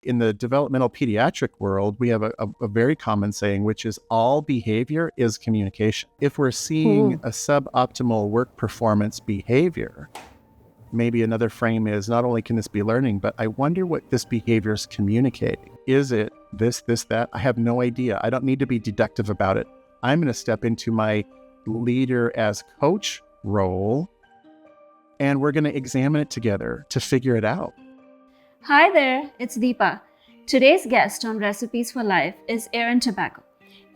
In the developmental pediatric world, we have a very common saying, which is all behavior is communication. If we're seeing a suboptimal work performance behavior, maybe another frame is not only can this be learning, but I wonder what this behavior is communicating. Is it this, that? I have no idea. I don't need to be deductive about it. I'm going to step into my leader as coach role, and we're going to examine it together to figure it out. Hi there, it's Deepa. Today's guest on Recipes for Life is Aaron Tabacco.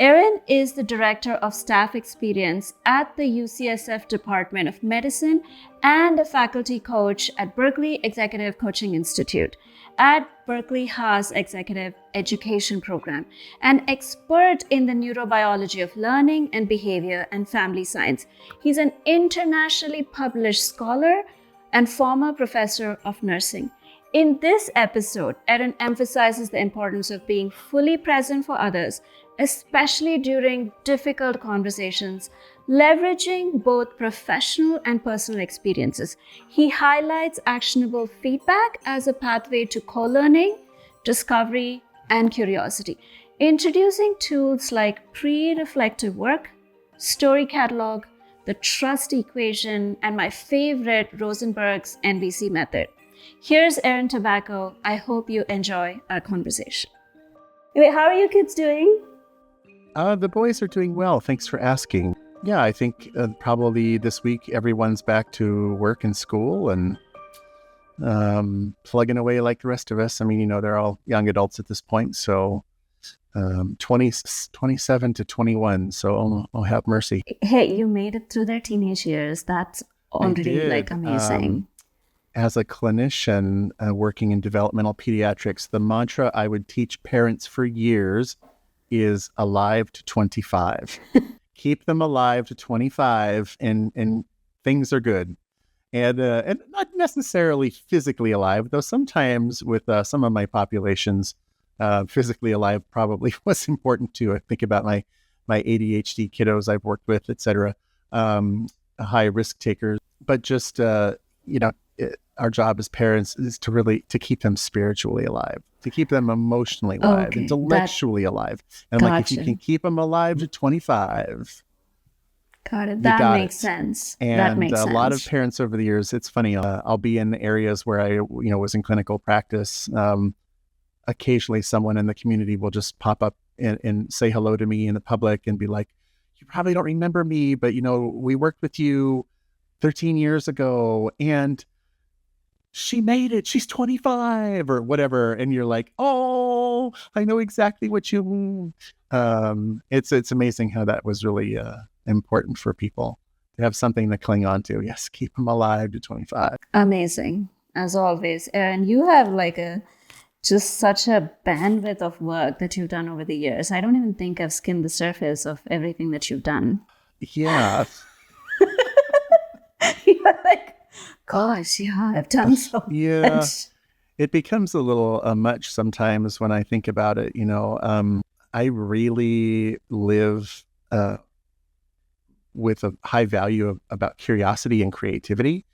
Aaron is the Director of Staff Experience at the UCSF Department of Medicine and a faculty coach at Berkeley Executive Coaching Institute, at Berkeley-Haas Executive Education Program, an expert in the neurobiology of learning and behavior and family science. He's an internationally published scholar and former professor of nursing. In this episode, Aaron emphasizes the importance of being fully present for others, especially during difficult conversations, leveraging both professional and personal experiences. He highlights actionable feedback as a pathway to co-learning, discovery, and curiosity, introducing tools like pre-reflective work, story catalog, the trust equation, and my favorite, Rosenberg's NVC method. Here's Aaron Tabacco. I hope you enjoy our conversation. Anyway, how are you kids doing? The boys are doing well. Thanks for asking. Yeah, I think probably this week everyone's back to work and school and plugging away like the rest of us. I mean, they're all young adults at this point. So 27 to 21. So I'll have mercy. Hey, you made it through their teenage years. That's already amazing. As a clinician working in developmental pediatrics, the mantra I would teach parents for years is alive to 25. Keep them alive to 25 and things are good. And not necessarily physically alive, though sometimes with some of my populations, physically alive probably was important too. I think about my ADHD kiddos I've worked with, et cetera, high risk takers, but just, our job as parents is to keep them spiritually alive, to keep them emotionally alive, intellectually alive. And if you can keep them alive to 25. Got it. That makes sense. And that makes sense. A lot of parents over the years, it's funny, I'll be in areas where I, was in clinical practice. Occasionally someone in the community will just pop up and say hello to me in the public and be like, you probably don't remember me, but we worked with you 13 years ago and she made it. She's 25 or whatever. And you're like, oh, I know exactly what you mean. It's amazing how that was really important for people to have something to cling on to. Yes, keep them alive to 25. Amazing, as always. And you have just such a bandwidth of work that you've done over the years. I don't even think I've skimmed the surface of everything that you've done. Yeah. You're like, gosh, yeah, I've done so much. It becomes a little much sometimes when I think about it. I really live with a high value about curiosity and creativity.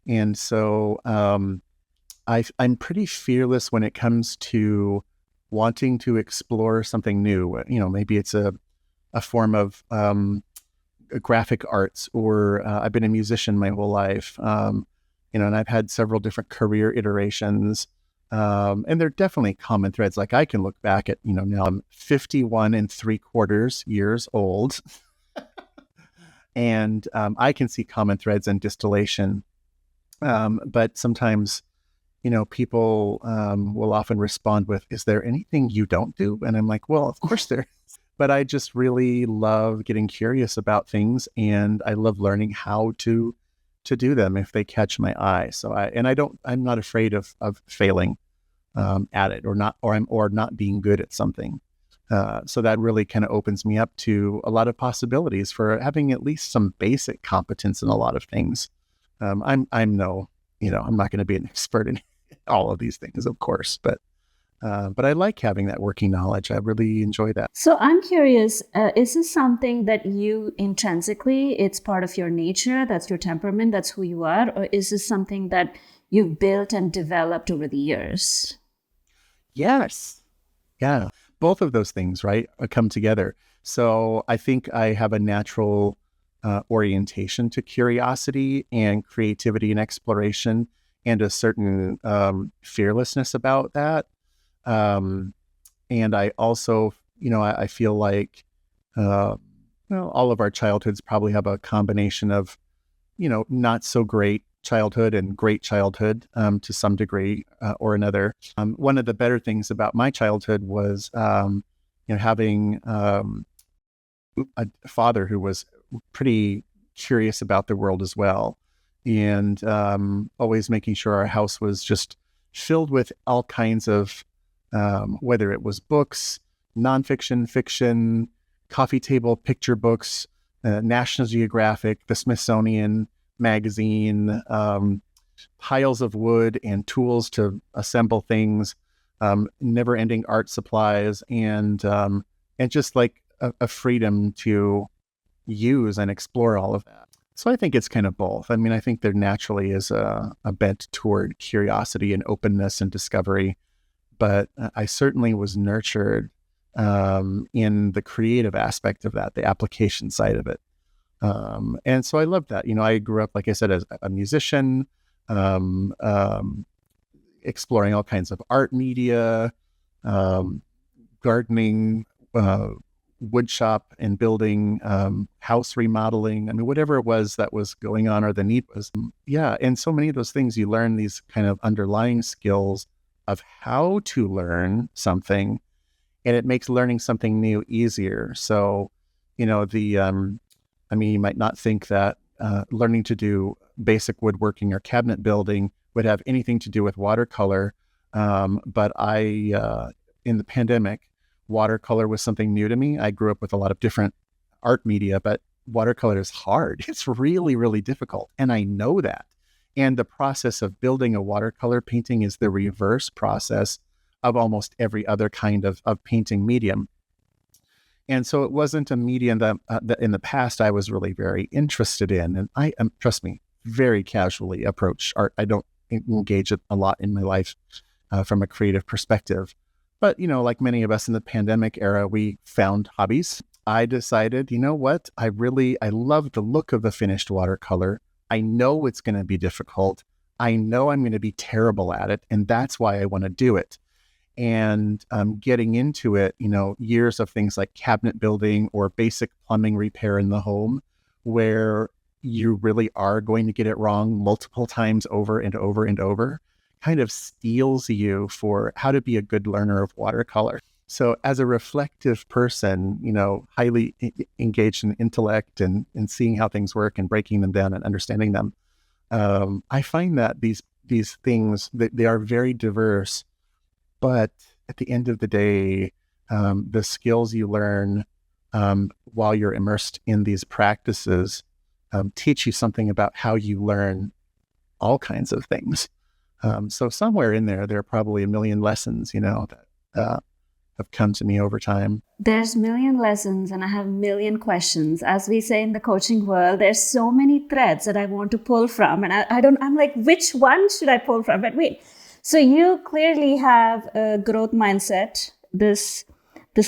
And so I'm pretty fearless when it comes to wanting to explore something new. Maybe it's a form of graphic arts, or I've been a musician my whole life, and I've had several different career iterations, and there are definitely common threads. Like I can look back at, now I'm 51 3/4 years old, and I can see common threads and distillation, but sometimes, people will often respond with, is there anything you don't do? And I'm like, well, of course there is. But I just really love getting curious about things, and I love learning how to do them if they catch my eye. So I'm not afraid of failing at it or not being good at something. So that really kind of opens me up to a lot of possibilities for having at least some basic competence in a lot of things. I'm not going to be an expert in all of these things, of course, but I like having that working knowledge. I really enjoy that. So I'm curious, is this something that you intrinsically, it's part of your nature, that's your temperament, that's who you are, or is this something that you've built and developed over the years? Yes. Yeah. Both of those things, right, come together. So I think I have a natural orientation to curiosity and creativity and exploration, and a certain fearlessness about that. Um, and I also, I feel like, uh, all of our childhoods probably have a combination of, not so great childhood and great childhood to some degree or another. One of the better things about my childhood was, having a father who was pretty curious about the world as well, and always making sure our house was just filled with all kinds of, whether it was books, nonfiction, fiction, coffee table picture books, National Geographic, the Smithsonian magazine, piles of wood and tools to assemble things, never-ending art supplies, and just like a freedom to use and explore all of that. So I think it's kind of both. I mean, I think there naturally is a bent toward curiosity and openness and discovery, but I certainly was nurtured in the creative aspect of that, the application side of it. And so I love that. I grew up, like I said, as a musician, exploring all kinds of art media, gardening, wood shop and building, house remodeling. I mean, whatever it was that was going on or the need was. Yeah. And so many of those things, you learn these kind of underlying skills of how to learn something, and it makes learning something new easier. So, you might not think that learning to do basic woodworking or cabinet building would have anything to do with watercolor. But in the pandemic, watercolor was something new to me. I grew up with a lot of different art media, but watercolor is hard. It's really, really difficult. And I know that. And the process of building a watercolor painting is the reverse process of almost every other kind of painting medium. And so it wasn't a medium that in the past I was really very interested in. And I am, trust me, very casually approach art. I don't engage it a lot in my life from a creative perspective. But, like many of us in the pandemic era, we found hobbies. I decided, you know what? I love the look of the finished watercolor. I know it's going to be difficult. I know I'm going to be terrible at it. And that's why I want to do it. And getting into it, years of things like cabinet building or basic plumbing repair in the home, where you really are going to get it wrong multiple times over and over and over, kind of steels you for how to be a good learner of watercolor. So as a reflective person, highly engaged in intellect and seeing how things work and breaking them down and understanding them, I find that these things, they are very diverse. But at the end of the day, the skills you learn while you're immersed in these practices teach you something about how you learn all kinds of things. So somewhere in there are probably a million lessons, that have come to me over time. There's a million lessons and I have a million questions. As we say in the coaching world, there's so many threads that I want to pull from. And I'm like, which one should I pull from? But wait. So you clearly have a growth mindset, this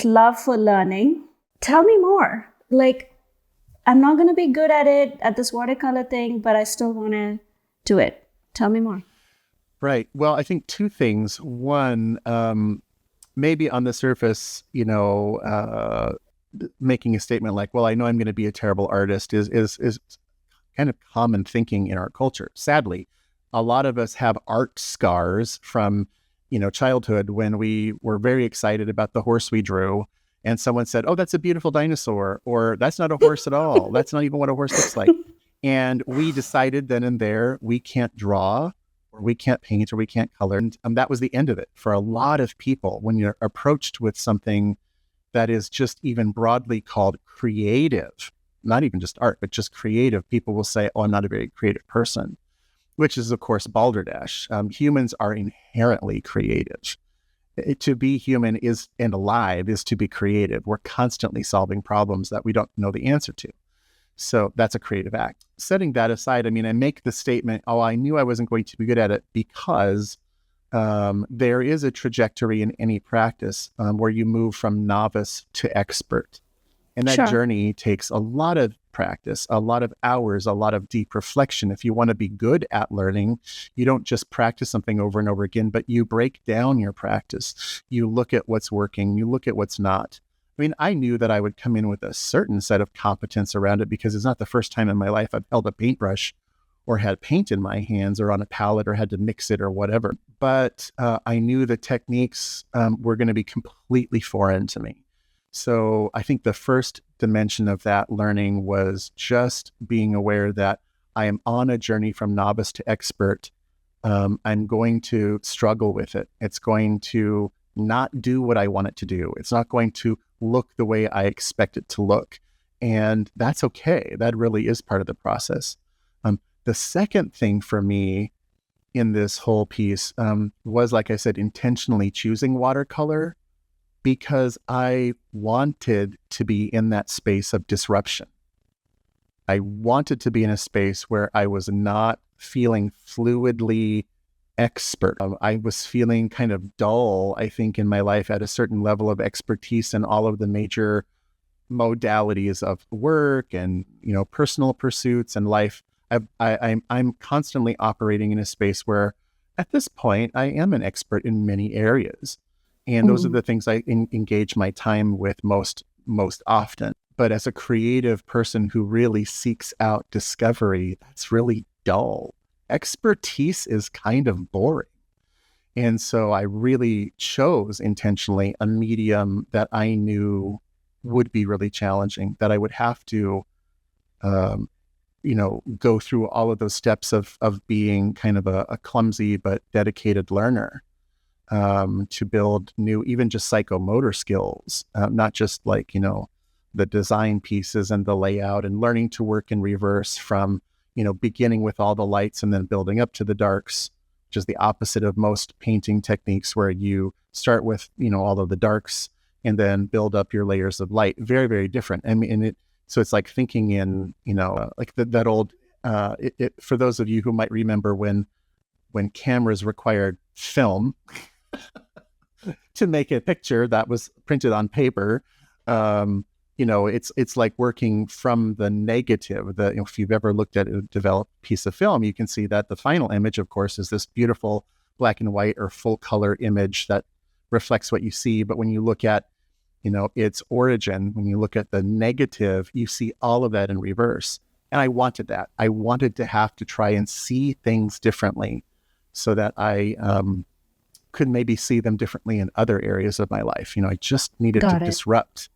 love for learning. Tell me more. Like, I'm not going to be good at this watercolor thing, but I still want to do it. Tell me more. Right. Well, I think two things. One, maybe on the surface, making a statement like, well, I know I'm going to be a terrible artist is kind of common thinking in our culture. Sadly, a lot of us have art scars from, childhood when we were very excited about the horse we drew, and someone said, "Oh, that's a beautiful dinosaur," or "That's not a horse at all. That's not even what a horse looks like." And we decided then and there we can't draw, or we can't paint, or we can't color, and that was the end of it for a lot of people. When you're approached with something that is just even broadly called creative, not even just art, but just creative, people will say, "Oh, I'm not a very creative person." Which is, of course, balderdash. Humans are inherently creative. To be human and alive is to be creative. We're constantly solving problems that we don't know the answer to. So that's a creative act. Setting that aside, I make the statement, I knew I wasn't going to be good at it because there is a trajectory in any practice where you move from novice to expert. And that journey takes a lot of practice, a lot of hours, a lot of deep reflection. If you want to be good at learning, you don't just practice something over and over again, but you break down your practice. You look at what's working, you look at what's not. I mean, I knew that I would come in with a certain set of competence around it because it's not the first time in my life I've held a paintbrush or had paint in my hands or on a palette or had to mix it or whatever. But I knew the techniques were going to be completely foreign to me. So I think the first dimension of that learning was just being aware that I am on a journey from novice to expert. I'm going to struggle with it. It's going to not do what I want it to do. It's not going to look the way I expect it to look. And that's okay. That really is part of the process. The second thing for me in this whole piece was, like I said, intentionally choosing watercolor because I wanted to be in that space of disruption. I wanted to be in a space where I was not feeling fluidly expert. I was feeling kind of dull, I think, in my life at a certain level of expertise in all of the major modalities of work and, personal pursuits and life. I'm constantly operating in a space where at this point I am an expert in many areas. And those are the things I engage my time with most often. But as a creative person who really seeks out discovery, that's really dull. Expertise is kind of boring. And so I really chose intentionally a medium that I knew would be really challenging, that I would have to, go through all of those steps of being kind of a clumsy but dedicated learner. To build new, even just psychomotor skills, not just like, the design pieces and the layout and learning to work in reverse from, beginning with all the lights and then building up to the darks, which is the opposite of most painting techniques where you start with, all of the darks and then build up your layers of light. Very, very different. I mean, so it's like thinking in, like that old, for those of you who might remember when cameras required film, to make a picture that was printed on paper, it's like working from the negative. If you've ever looked at a developed piece of film, you can see that the final image, of course, is this beautiful black and white or full color image that reflects what you see. But when you look at, its origin, when you look at the negative, you see all of that in reverse. And I wanted that. I wanted to have to try and see things differently so that I could maybe see them differently in other areas of my life. I just needed to disrupt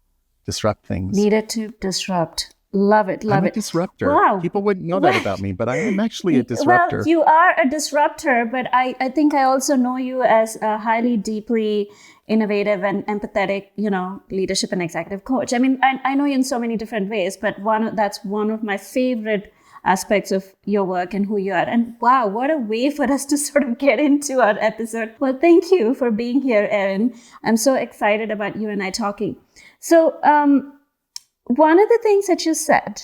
things. Needed to disrupt. Love it. I'm a disruptor. Wow. People wouldn't know that about me, but I am actually a disruptor. Well, you are a disruptor, but I think I also know you as a highly, deeply innovative and empathetic, leadership and executive coach. I mean, I know you in so many different ways, but that's one of my favorite aspects of your work and who you are. And wow, what a way for us to sort of get into our episode. Well, thank you for being here, Aaron. I'm so excited about you and I talking. So one of the things that you said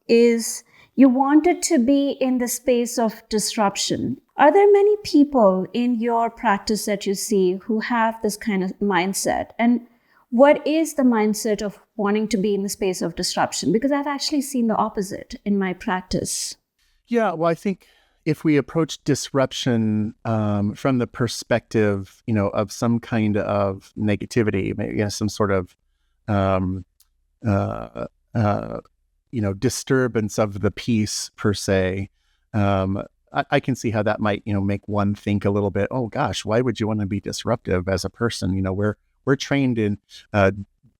is you wanted to be in the space of disruption. Are there many people in your practice that you see who have this kind of mindset? And what is the mindset of wanting to be in the space of disruption? Because I've actually seen the opposite in my practice. Yeah, well, I think if we approach disruption from the perspective, of some kind of negativity, maybe some sort of, disturbance of the peace per se, I can see how that might, make one think a little bit, oh gosh, why would you want to be disruptive as a person? We're trained in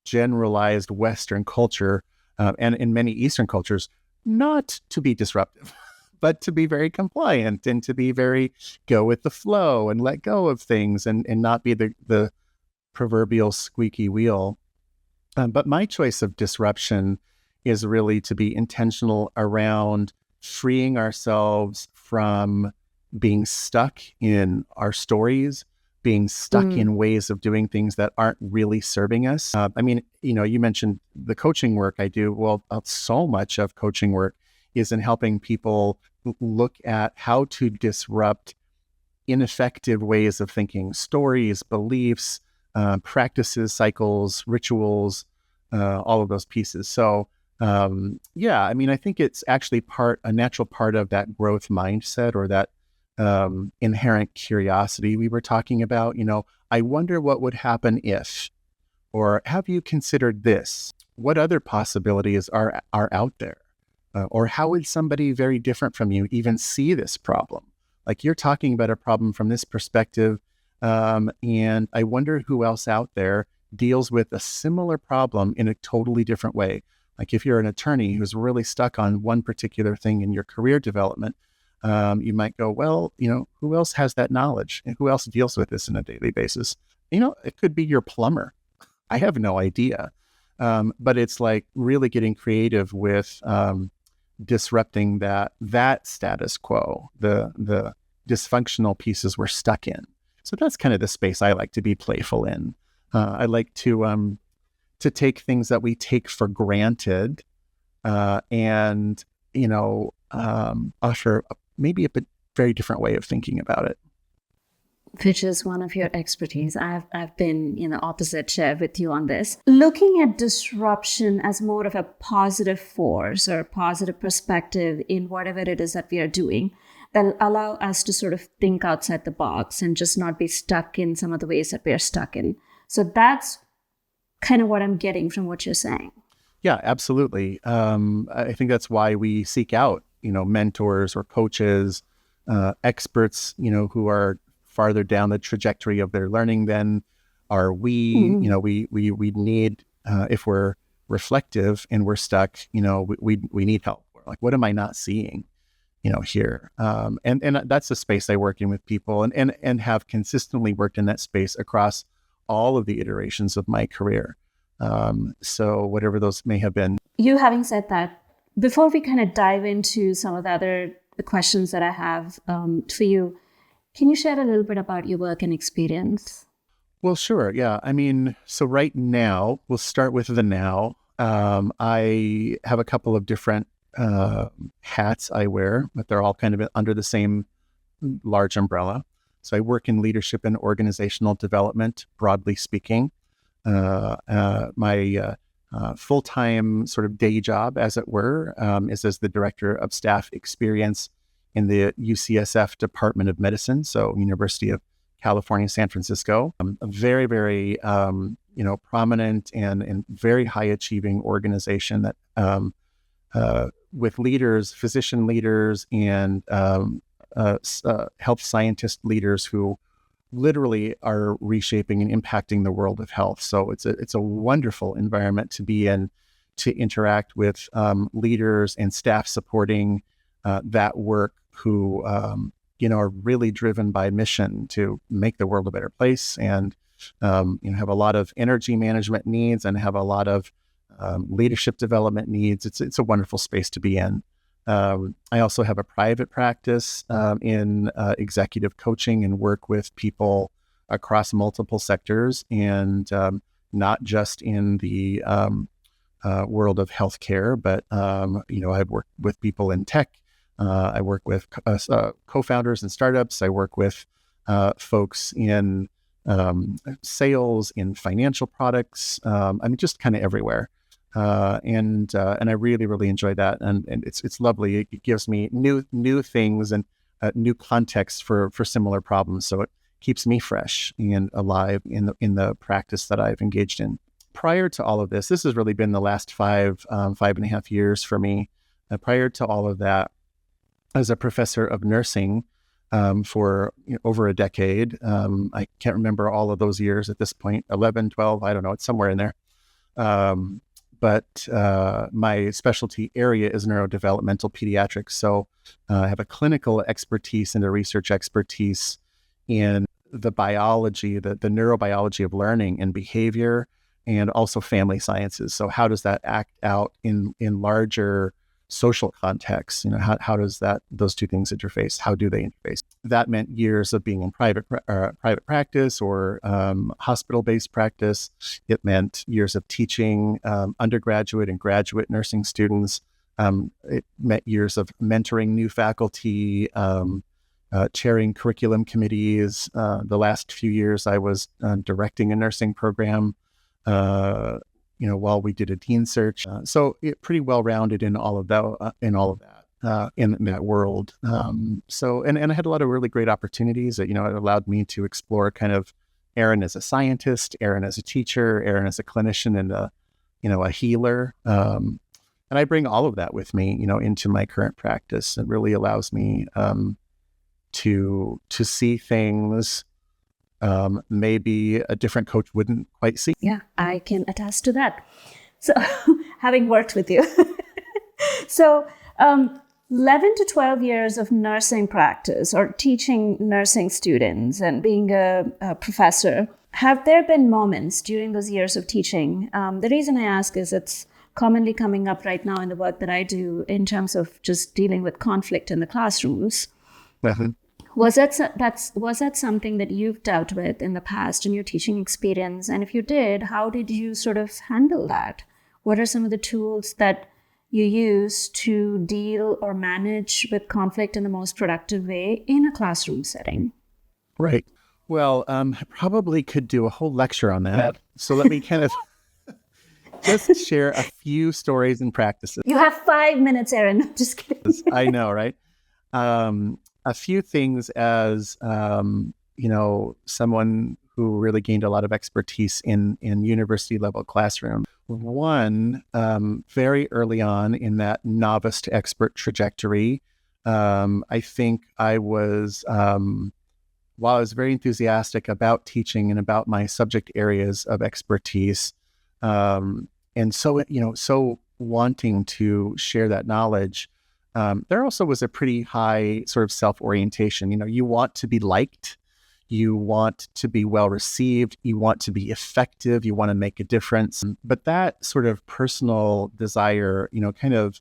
generalized Western culture and in many Eastern cultures, not to be disruptive, but to be very compliant and to be very go with the flow and let go of things and not be the proverbial squeaky wheel. But my choice of disruption is really to be intentional around freeing ourselves from being stuck in our stories, being stuck in ways of doing things that aren't really serving us. You mentioned the coaching work I do. Well, so much of coaching work is in helping people look at how to disrupt ineffective ways of thinking, stories, beliefs, practices, cycles, rituals, all of those pieces. So yeah, I mean, I think it's actually a natural part of that growth mindset, or that inherent curiosity we were talking about. I wonder what would happen if, or have you considered this? What other possibilities are out there? Or how would somebody very different from you even see this problem? Like, you're talking about a problem from this perspective, and I wonder who else out there deals with a similar problem in a totally different way. Like, if you're an attorney who's really stuck on one particular thing in your career development, you might go, well, who else has that knowledge? And who else deals with this on a daily basis? It could be your plumber. I have no idea. But it's like really getting creative with disrupting that status quo, the dysfunctional pieces we're stuck in. So that's kind of the space I like to be playful in. I like to take things that we take for granted, and offer maybe a very different way of thinking about it. Which is one of your expertise. I've been opposite chair with you on this. Looking at disruption as more of a positive force or positive perspective in whatever it is that we are doing, that allow us to sort of think outside the box and just not be stuck in some of the ways that we are stuck in. So that's kind of what I'm getting from what you're saying. Yeah, absolutely. I think that's why we seek out, mentors or coaches, experts, who are farther down the trajectory of their learning than are we. Mm-hmm. We need, if we're reflective and we're stuck, we need help. We're like, what am I not seeing, here? And that's the space I work in with people, and have consistently worked in that space across all of the iterations of my career. So whatever those may have been. You having said that, before we kind of dive into some of the other questions that I have for you, can you share a little bit about your work and experience? Well, sure. Yeah. I mean, so right now, we'll start with the now. I have a couple of different hats I wear, but they're all kind of under the same large umbrella. So I work in leadership and organizational development, broadly speaking. My full-time sort of day job, as it were, is as the Director of Staff Experience in the UCSF Department of Medicine, so University of California, San Francisco. A very, very, prominent and very high-achieving organization that with leaders, physician leaders, and health scientist leaders who literally are reshaping and impacting the world of health. So it's a wonderful environment to be in, to interact with leaders and staff supporting that work, who are really driven by mission to make the world a better place, and have a lot of energy management needs and have a lot of leadership development needs. It's a wonderful space to be in. I also have a private practice in executive coaching, and work with people across multiple sectors, and not just in the world of healthcare, but I've worked with people in tech. I work with co-founders and startups. I work with folks in sales, in financial products. Just kind of everywhere. And I really, really enjoy that. And it's lovely. It gives me new things and new context for similar problems. So it keeps me fresh and alive in the practice that I've engaged in. Prior to all of this has really been the last 5.5 years for me. Prior to all of that, as a professor of nursing for over a decade. I can't remember all of those years at this point, 11, 12, I don't know, it's somewhere in there. But my specialty area is neurodevelopmental pediatrics. So I have a clinical expertise and a research expertise in the biology, the neurobiology of learning and behavior, and also family sciences. So how does that act out in larger social contexts? How does those two things interface? How do they interface? That meant years of being in private practice or hospital-based practice. It meant years of teaching undergraduate and graduate nursing students. It meant years of mentoring new faculty, chairing curriculum committees. The last few years, I was directing a nursing program, while we did a dean search. So pretty well-rounded in all of that, in that world. And I had a lot of really great opportunities that, it allowed me to explore kind of Aaron as a scientist, Aaron as a teacher, Aaron as a clinician, and a healer. And I bring all of that with me, into my current practice. It really allows me to see things maybe a different coach wouldn't quite see. Yeah, I can attest to that. So, having worked with you. So, 11 to 12 years of nursing practice or teaching nursing students and being a professor. Have there been moments during those years of teaching? The reason I ask is it's commonly coming up right now in the work that I do in terms of just dealing with conflict in the classrooms. Mm-hmm. Was that something that you've dealt with in the past in your teaching experience? And if you did, how did you sort of handle that? What are some of the tools that you use to deal or manage with conflict in the most productive way in a classroom setting? Right. Well, I probably could do a whole lecture on that. So let me kind of just share a few stories and practices. You have 5 minutes, Aaron. I'm just kidding. I know, right? A few things as, someone who really gained a lot of expertise in university level classroom. One, very early on in that novice to expert trajectory, I think I was, while I was very enthusiastic about teaching and about my subject areas of expertise, and so wanting to share that knowledge, there also was a pretty high sort of self-orientation. You want to be liked, you want to be well received, you want to be effective, you want to make a difference. But that sort of personal desire, it's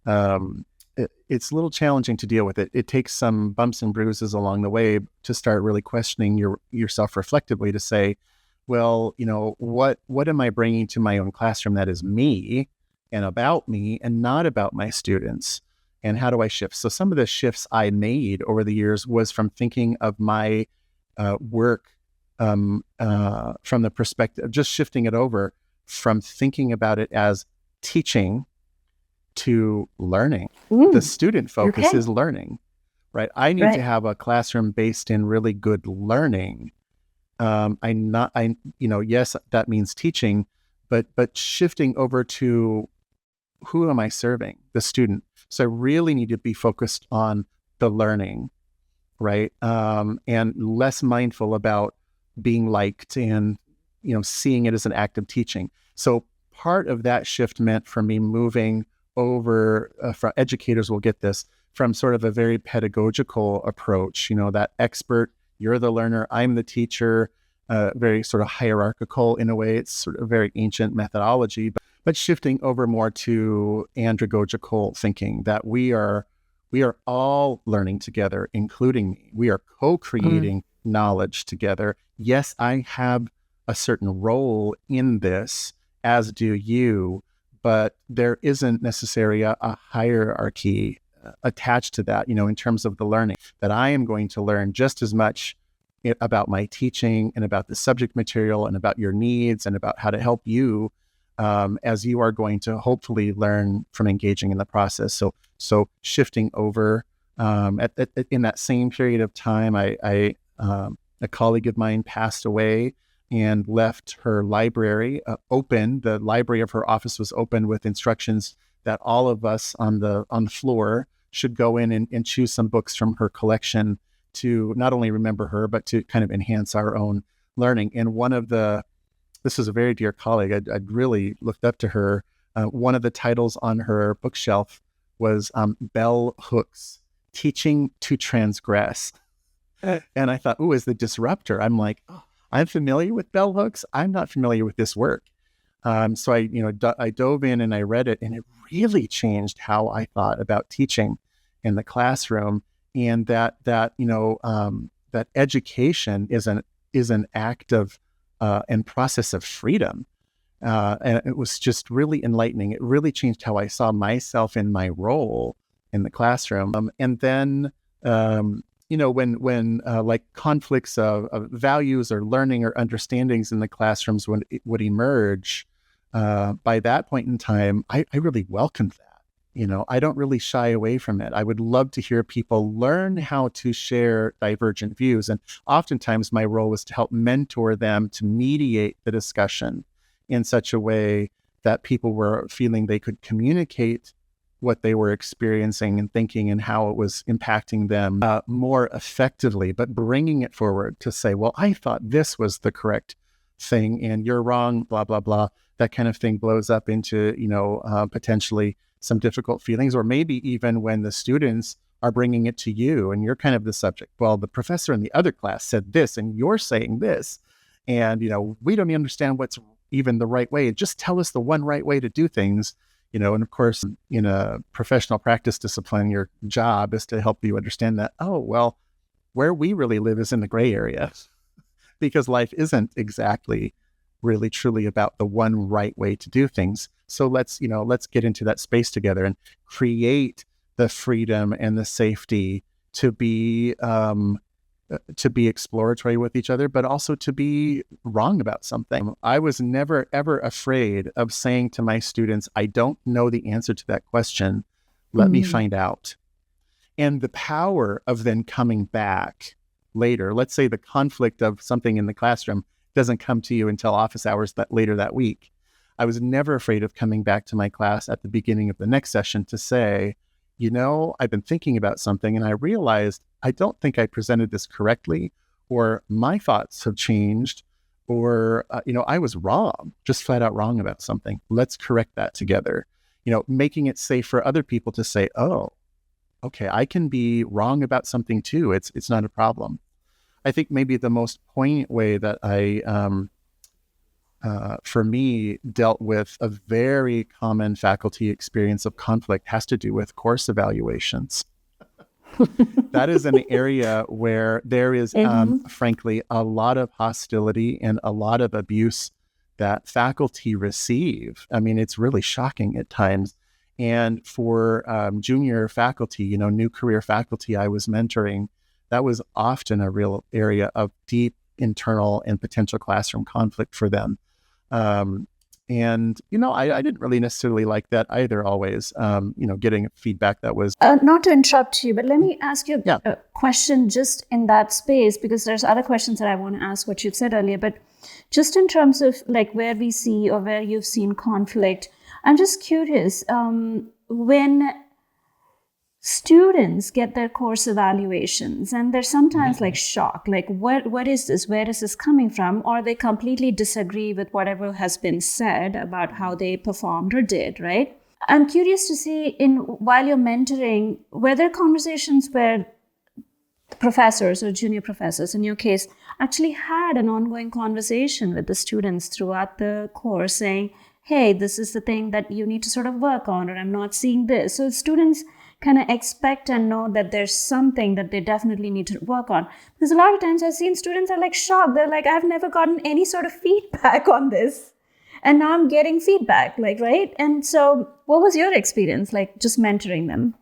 a little challenging to deal with it. It takes some bumps and bruises along the way to start really questioning yourself reflectively to say, well, what am I bringing to my own classroom that is me and not about my students? And how do I shift? So some of the shifts I made over the years was from thinking of my work from the perspective of just shifting it over from thinking about it as teaching to learning. The student focus is learning, right? I need to have a classroom based in really good learning. Yes, that means teaching, but shifting over to who am I serving? The student. So I really need to be focused on the learning, right? And less mindful about being liked and, seeing it as an act of teaching. So part of that shift meant for me moving over, from educators will get this, from sort of a very pedagogical approach, that expert, you're the learner, I'm the teacher, very sort of hierarchical in a way. It's sort of very ancient methodology, but shifting over more to andragogical thinking that we are all learning together, including me. We are co-creating knowledge together. Yes, I have a certain role in this, as do you, but there isn't necessarily a hierarchy attached to that, in terms of the learning, that I am going to learn just as much about my teaching and about the subject material and about your needs and about how to help you as you are going to hopefully learn from engaging in the process. So shifting over in that same period of time, a colleague of mine passed away and left her library open. The library of her office was open with instructions that all of us on the floor should go in and choose some books from her collection to not only remember her, but to kind of enhance our own learning. And this was a very dear colleague. I'd really looked up to her. One of the titles on her bookshelf was Bell Hooks, Teaching to Transgress. And I thought, as the disruptor, I'm like, I'm familiar with bell hooks. I'm not familiar with this work. So I dove in and I read it, and it really changed how I thought about teaching in the classroom. And that education is an act of and process of freedom. And it was just really enlightening. It really changed how I saw myself in my role in the classroom. And then when like conflicts of values or learning or understandings in the classrooms would emerge, by that point in time, I really welcomed that. I don't really shy away from it. I would love to hear people learn how to share divergent views. And oftentimes my role was to help mentor them to mediate the discussion in such a way that people were feeling they could communicate what they were experiencing and thinking and how it was impacting them more effectively, but bringing it forward to say, well, I thought this was the correct thing and you're wrong, blah, blah, blah. That kind of thing blows up into, potentially some difficult feelings, or maybe even when the students are bringing it to you and you're kind of the subject. Well, the professor in the other class said this and you're saying this, and, we don't understand what's even the right way. Just tell us the one right way to do things. And of course, in a professional practice discipline, your job is to help you understand that, oh, well, where we really live is in the gray area because life isn't exactly really truly about the one right way to do things. So let's get into that space together and create the freedom and the safety to be exploratory with each other, but also to be wrong about something. I was never, ever afraid of saying to my students, I don't know the answer to that question. Let me find out. And the power of then coming back later, let's say the conflict of something in the classroom doesn't come to you until office hours later that week. I was never afraid of coming back to my class at the beginning of the next session to say, I've been thinking about something and I realized I don't think I presented this correctly, or my thoughts have changed, or, I was wrong, just flat out wrong about something. Let's correct that together. Making it safe for other people to say, oh, okay, I can be wrong about something too. It's not a problem. I think maybe the most poignant way that I, for me, dealt with a very common faculty experience of conflict has to do with course evaluations. That is an area where there is, frankly, a lot of hostility and a lot of abuse that faculty receive. I mean, it's really shocking at times. And for junior faculty, new career faculty I was mentoring, that was often a real area of deep internal and potential classroom conflict for them. And, I didn't really necessarily like that either always, getting feedback that was... Not to interrupt you, but let me ask you a question just in that space, because there's other questions that I want to ask what you've said earlier, but just in terms of like where we see or where you've seen conflict, I'm just curious, when students get their course evaluations and they're sometimes like shocked, like what is this, where is this coming from, or they completely disagree with whatever has been said about how they performed or did, right? I'm curious to see, while you're mentoring, were there conversations where professors or junior professors in your case actually had an ongoing conversation with the students throughout the course saying, hey, this is the thing that you need to sort of work on, or I'm not seeing this. So students kind of expect and know that there's something that they definitely need to work on. Because a lot of times I've seen students are like shocked. They're like, I've never gotten any sort of feedback on this. And now I'm getting feedback, right? And so what was your experience like just mentoring them?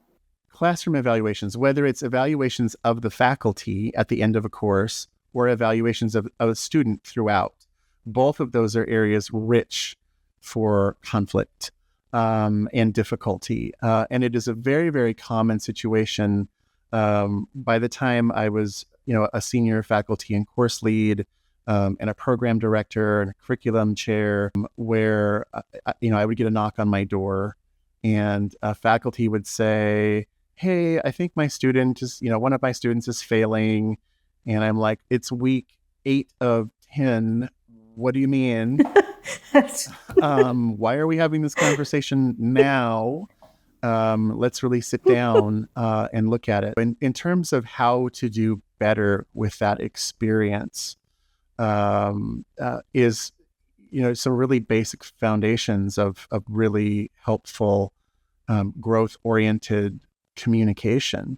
Classroom evaluations, whether it's evaluations of the faculty at the end of a course or evaluations of a student throughout, both of those are areas rich for conflict and difficulty. And it is a very, very common situation. By the time I was, a senior faculty and course lead and a program director and a curriculum chair, where, I would get a knock on my door and a faculty would say, hey, I think my student is, one of my students is failing. And I'm like, it's week 8 of 10. What do you mean? Why are we having this conversation now? Let's really sit down and look at it. In terms of how to do better with that experience, is, some really basic foundations of really helpful, growth-oriented communication.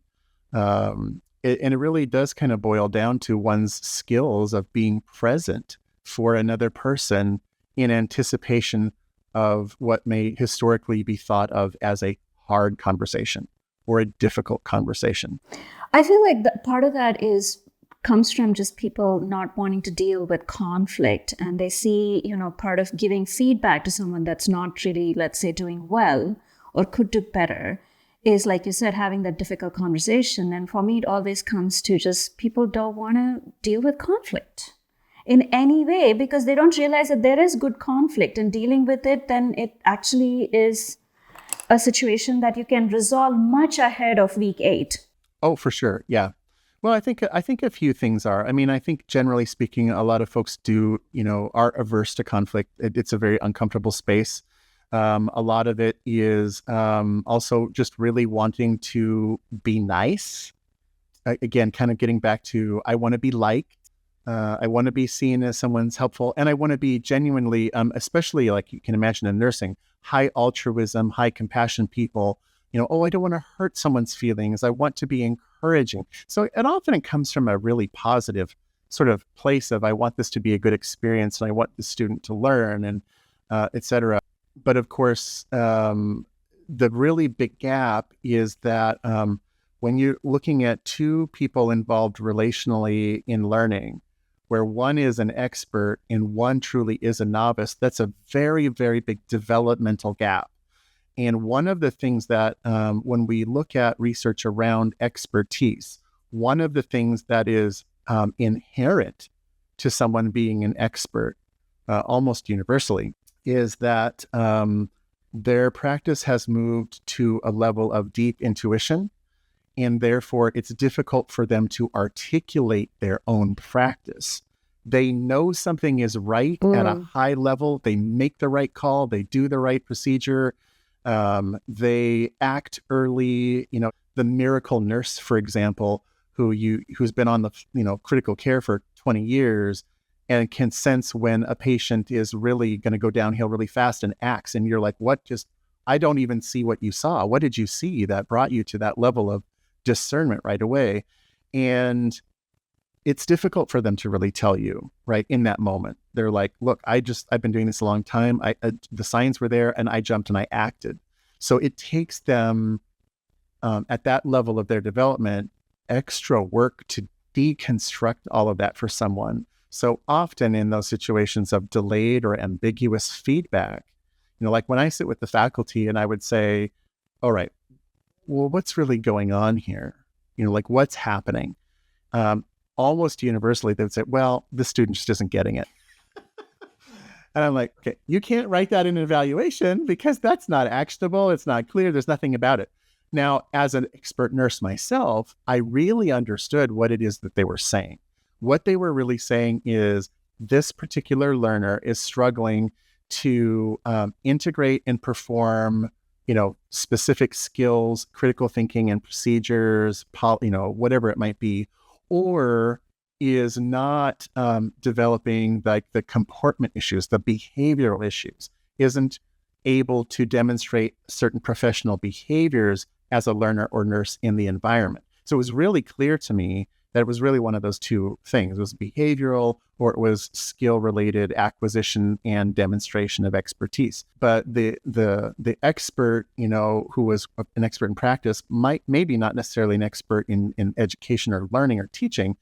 And it really does kind of boil down to one's skills of being present for another person in anticipation of what may historically be thought of as a hard conversation or a difficult conversation. I feel like part of that comes from just people not wanting to deal with conflict, and they see, part of giving feedback to someone that's not really, let's say, doing well or could do better is, like you said, having that difficult conversation. And for me, it always comes to just people don't want to deal with conflict in any way because they don't realize that there is good conflict, and dealing with it, then it actually is a situation that you can resolve much ahead of week 8. Oh, for sure. Yeah. Well, I think a few things are. I mean, I think generally speaking, a lot of folks are averse to conflict. It's a very uncomfortable space. A lot of it is also just really wanting to be nice. Again, kind of getting back to, I want to be liked. I want to be seen as someone's helpful. And I want to be genuinely, especially like you can imagine in nursing, high altruism, high compassion people. I don't want to hurt someone's feelings. I want to be encouraging. So it often comes from a really positive sort of place of, I want this to be a good experience and I want the student to learn and et cetera. But of course, the really big gap is that when you're looking at two people involved relationally in learning, where one is an expert and one truly is a novice, that's a very, very big developmental gap. And one of the things that when we look at research around expertise, one of the things that is inherent to someone being an expert, almost universally, is that their practice has moved to a level of deep intuition, and therefore it's difficult for them to articulate their own practice. They know something is right at a high level. They make the right call. They do the right procedure. They act early. The miracle nurse, for example, who's been on the critical care for 20 years and can sense when a patient is really going to go downhill really fast and acts, and you're like, I don't even see what you saw. What did you see that brought you to that level of discernment right away? And it's difficult for them to really tell you right in that moment. They're like, look, I've been doing this a long time. The signs were there and I jumped and I acted. So it takes them at that level of their development, extra work to deconstruct all of that for someone. So often in those situations of delayed or ambiguous feedback, like when I sit with the faculty and I would say, all right, well, what's really going on here? Like what's happening? Almost universally, they would say, well, the student just isn't getting it. And I'm like, okay, you can't write that in an evaluation because that's not actionable. It's not clear. There's nothing about it. Now, as an expert nurse myself, I really understood what it is that they were saying. What they were really saying is this particular learner is struggling to integrate and perform, specific skills, critical thinking and procedures, whatever it might be, or is not developing like the comportment issues, the behavioral issues, isn't able to demonstrate certain professional behaviors as a learner or nurse in the environment. So it was really clear to me that it was really one of those two things. It was behavioral or it was skill-related acquisition and demonstration of expertise. But the expert, who was an expert in practice, maybe not necessarily an expert in education or learning or teaching.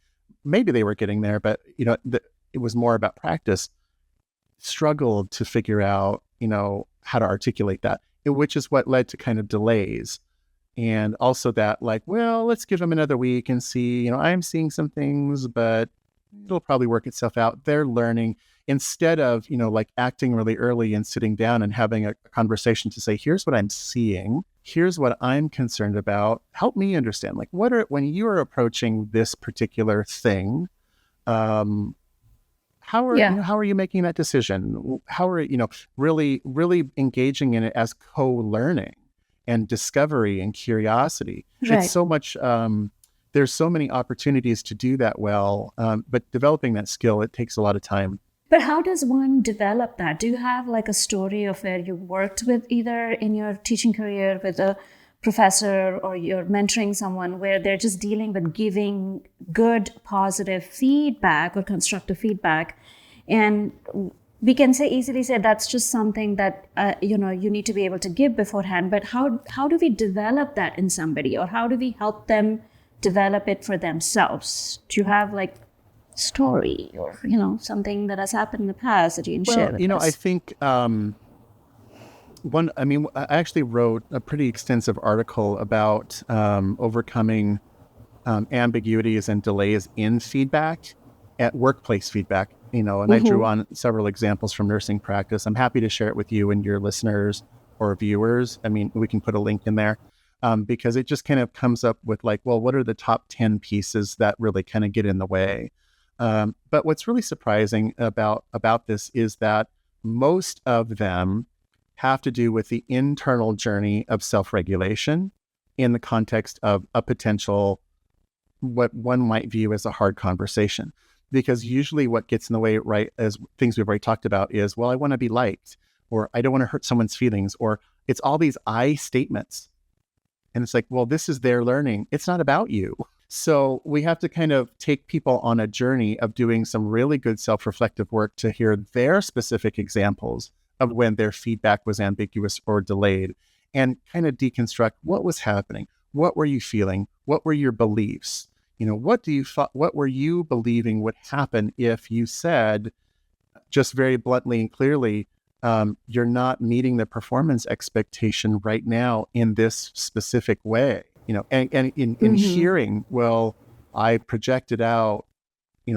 Maybe they were getting there, but it was more about practice. Struggled to figure out, how to articulate that, which is what led to kind of delays. And also that let's give them another week and see, I'm seeing some things, but it'll probably work itself out. They're learning instead of, acting really early and sitting down and having a conversation to say, here's what I'm seeing. Here's what I'm concerned about. Help me understand, when you are approaching this particular thing, how are you making that decision? How are really, really engaging in it as co-learning and discovery and curiosity? Right. It's so much, there's so many opportunities to do that well, but developing that skill, it takes a lot of time. But how does one develop that? Do you have a story of where you worked with either in your teaching career with a professor or you're mentoring someone where they're just dealing with giving good, positive feedback or constructive feedback? And we can easily say that's just something that, you need to be able to give beforehand. But how do we develop that in somebody, or how do we help them develop it for themselves? Do you have like story or, something that has happened in the past that you can share with us? I think I actually wrote a pretty extensive article about overcoming ambiguities and delays in feedback, at workplace feedback, and I drew on several examples from nursing practice. I'm happy to share it with you and your listeners or viewers. We can put a link in there because it just kind of comes up with like, well, what are the top 10 pieces that really kind of get in the way? But what's really surprising about this is that most of them have to do with the internal journey of self-regulation in the context of a potential, what one might view as a hard conversation. Because usually what gets in the way, right, as things we've already talked about is, well, I want to be liked, or I don't want to hurt someone's feelings, or it's all these I statements. And it's like, well, this is their learning. It's not about you. So we have to kind of take people on a journey of doing some really good self-reflective work to hear their specific examples of when their feedback was ambiguous or delayed, and kind of deconstruct what was happening. What were you feeling? What were your beliefs? What were you believing would happen if you said, just very bluntly and clearly, you're not meeting the performance expectation right now in this specific way? And in hearing, well, I projected out,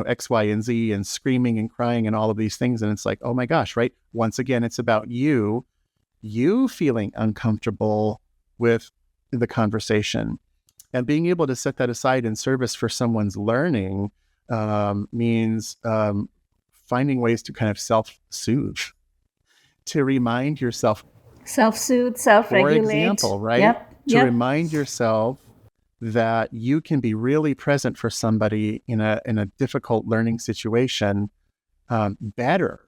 X, Y, and Z, and screaming and crying and all of these things. And it's like, oh my gosh, right? Once again, it's about you feeling uncomfortable with the conversation. And being able to set that aside in service for someone's learning means finding ways to kind of self-soothe, to remind yourself. Self-soothe, self-regulate. For example, right? To remind yourself that you can be really present for somebody in a difficult learning situation better,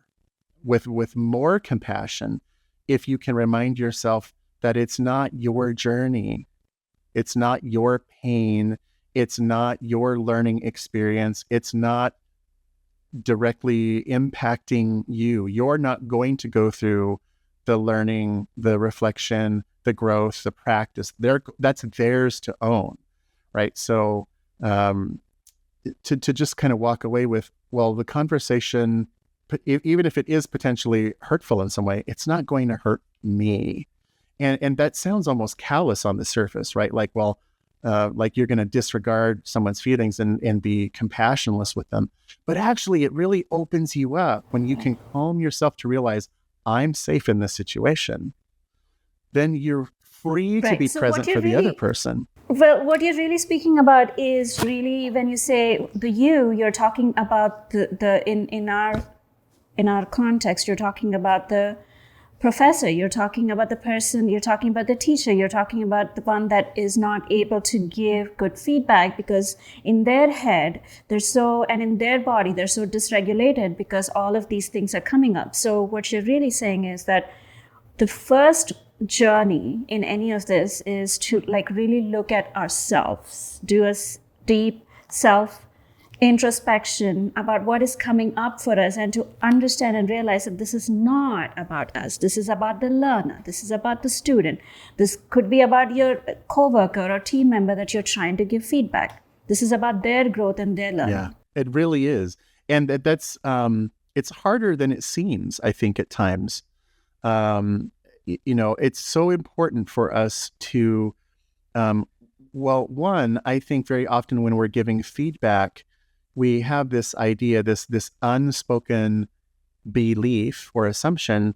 with more compassion, if you can remind yourself that it's not your journey. It's not your pain. It's not your learning experience. It's not directly impacting you. You're not going to go through the learning, the reflection, the growth, the practice. That's theirs to own, right? So to just kind of walk away with, well, the conversation, even if it is potentially hurtful in some way, it's not going to hurt me. And that sounds almost callous on the surface, right? Like, well, like you're going to disregard someone's feelings and be compassionless with them. But actually, it really opens you up when you can calm yourself to realize, I'm safe in this situation. Then you're free to be present for the other person. Well, what you're really speaking about is really, when you say the you're talking about the in our context, you're talking about the professor, you're talking about the person, you're talking about the teacher, you're talking about the one that is not able to give good feedback because in their head and in their body they're so dysregulated because all of these things are coming up. So what you're really saying is that the first journey in any of this is to like really look at ourselves, do a deep self introspection about what is coming up for us, and to understand and realize that this is not about us. This is about the learner. This is about the student. This could be about your coworker or team member that you're trying to give feedback. This is about their growth and their learning. Yeah, it really is. And that's, it's harder than it seems, I think, at times. It's so important for us to, one, I think very often when we're giving feedback, we have this idea, this unspoken belief or assumption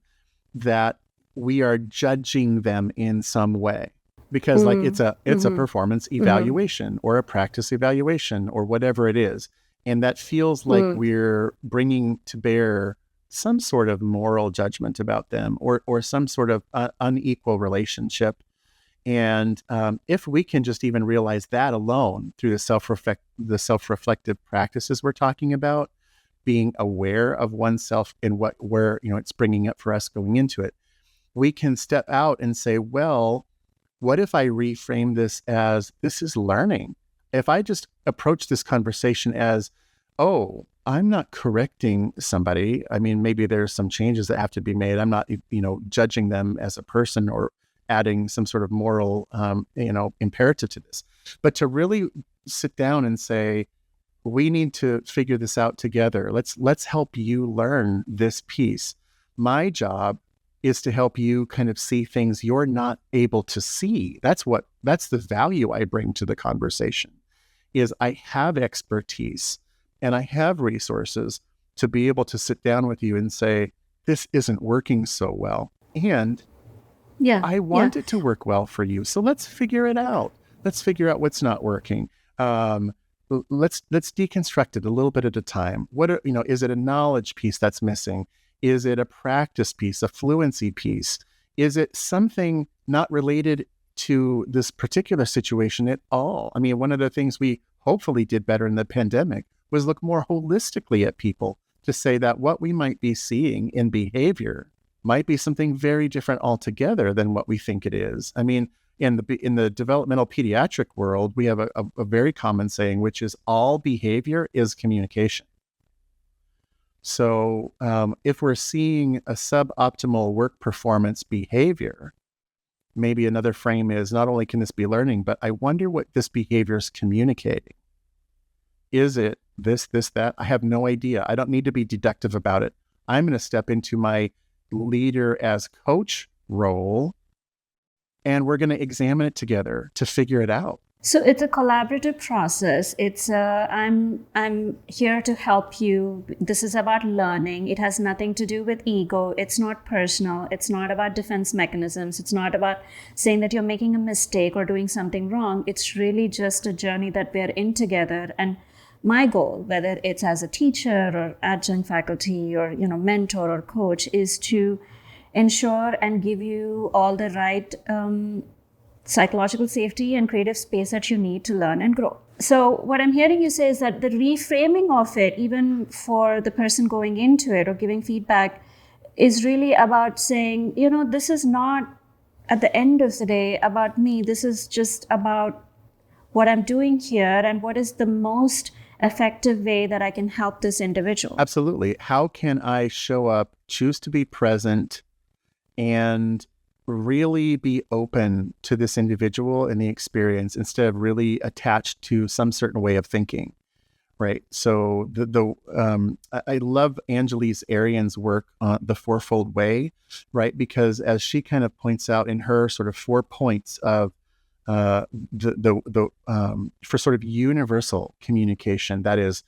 that we are judging them in some way, because like it's a performance evaluation or a practice evaluation or whatever it is, and that feels like we're bringing to bear some sort of moral judgment about them or some sort of unequal relationship. And if we can just even realize that alone through the self-reflective practices we're talking about, being aware of oneself and where it's bringing up for us going into it, we can step out and say, well, what if I reframe this as, this is learning? If I just approach this conversation as, oh, I'm not correcting somebody. I mean, maybe there's some changes that have to be made. I'm not, judging them as a person or adding some sort of moral, imperative to this. But to really sit down and say, we need to figure this out together. Let's help you learn this piece. My job is to help you kind of see things you're not able to see. That's the value I bring to the conversation, is I have expertise and I have resources to be able to sit down with you and say, this isn't working so well. And I want it to work well for you. So let's figure it out. Let's figure out what's not working. Let's deconstruct it a little bit at a time. Is it a knowledge piece that's missing? Is it a practice piece, a fluency piece? Is it something not related to this particular situation at all? I mean, one of the things we hopefully did better in the pandemic was look more holistically at people to say that what we might be seeing in behavior might be something very different altogether than what we think it is. I mean, in the developmental pediatric world, we have a very common saying, which is all behavior is communication. So if we're seeing a suboptimal work performance behavior, maybe another frame is not only can this be learning, but I wonder what this behavior is communicating. Is it this, that? I have no idea. I don't need to be deductive about it. I'm going to step into my leader as coach role, and we're going to examine it together to figure it out. So it's a collaborative process. It's I'm here to help you. This is about learning. It has nothing to do with ego. It's not personal. It's not about defense mechanisms. It's not about saying that you're making a mistake or doing something wrong. It's really just a journey that we're in together. And my goal, whether it's as a teacher or adjunct faculty or mentor or coach, is to ensure and give you all the right psychological safety and creative space that you need to learn and grow. So what I'm hearing you say is that the reframing of it, even for the person going into it or giving feedback, is really about saying, this is not at the end of the day about me. This is just about what I'm doing here and what is the most effective way that I can help this individual. Absolutely. How can I show up, choose to be present, and really be open to this individual and the experience instead of really attached to some certain way of thinking, right? So I love Anjali's Arian's work on the fourfold way, right? Because as she kind of points out in her sort of 4 points of for sort of universal communication, that is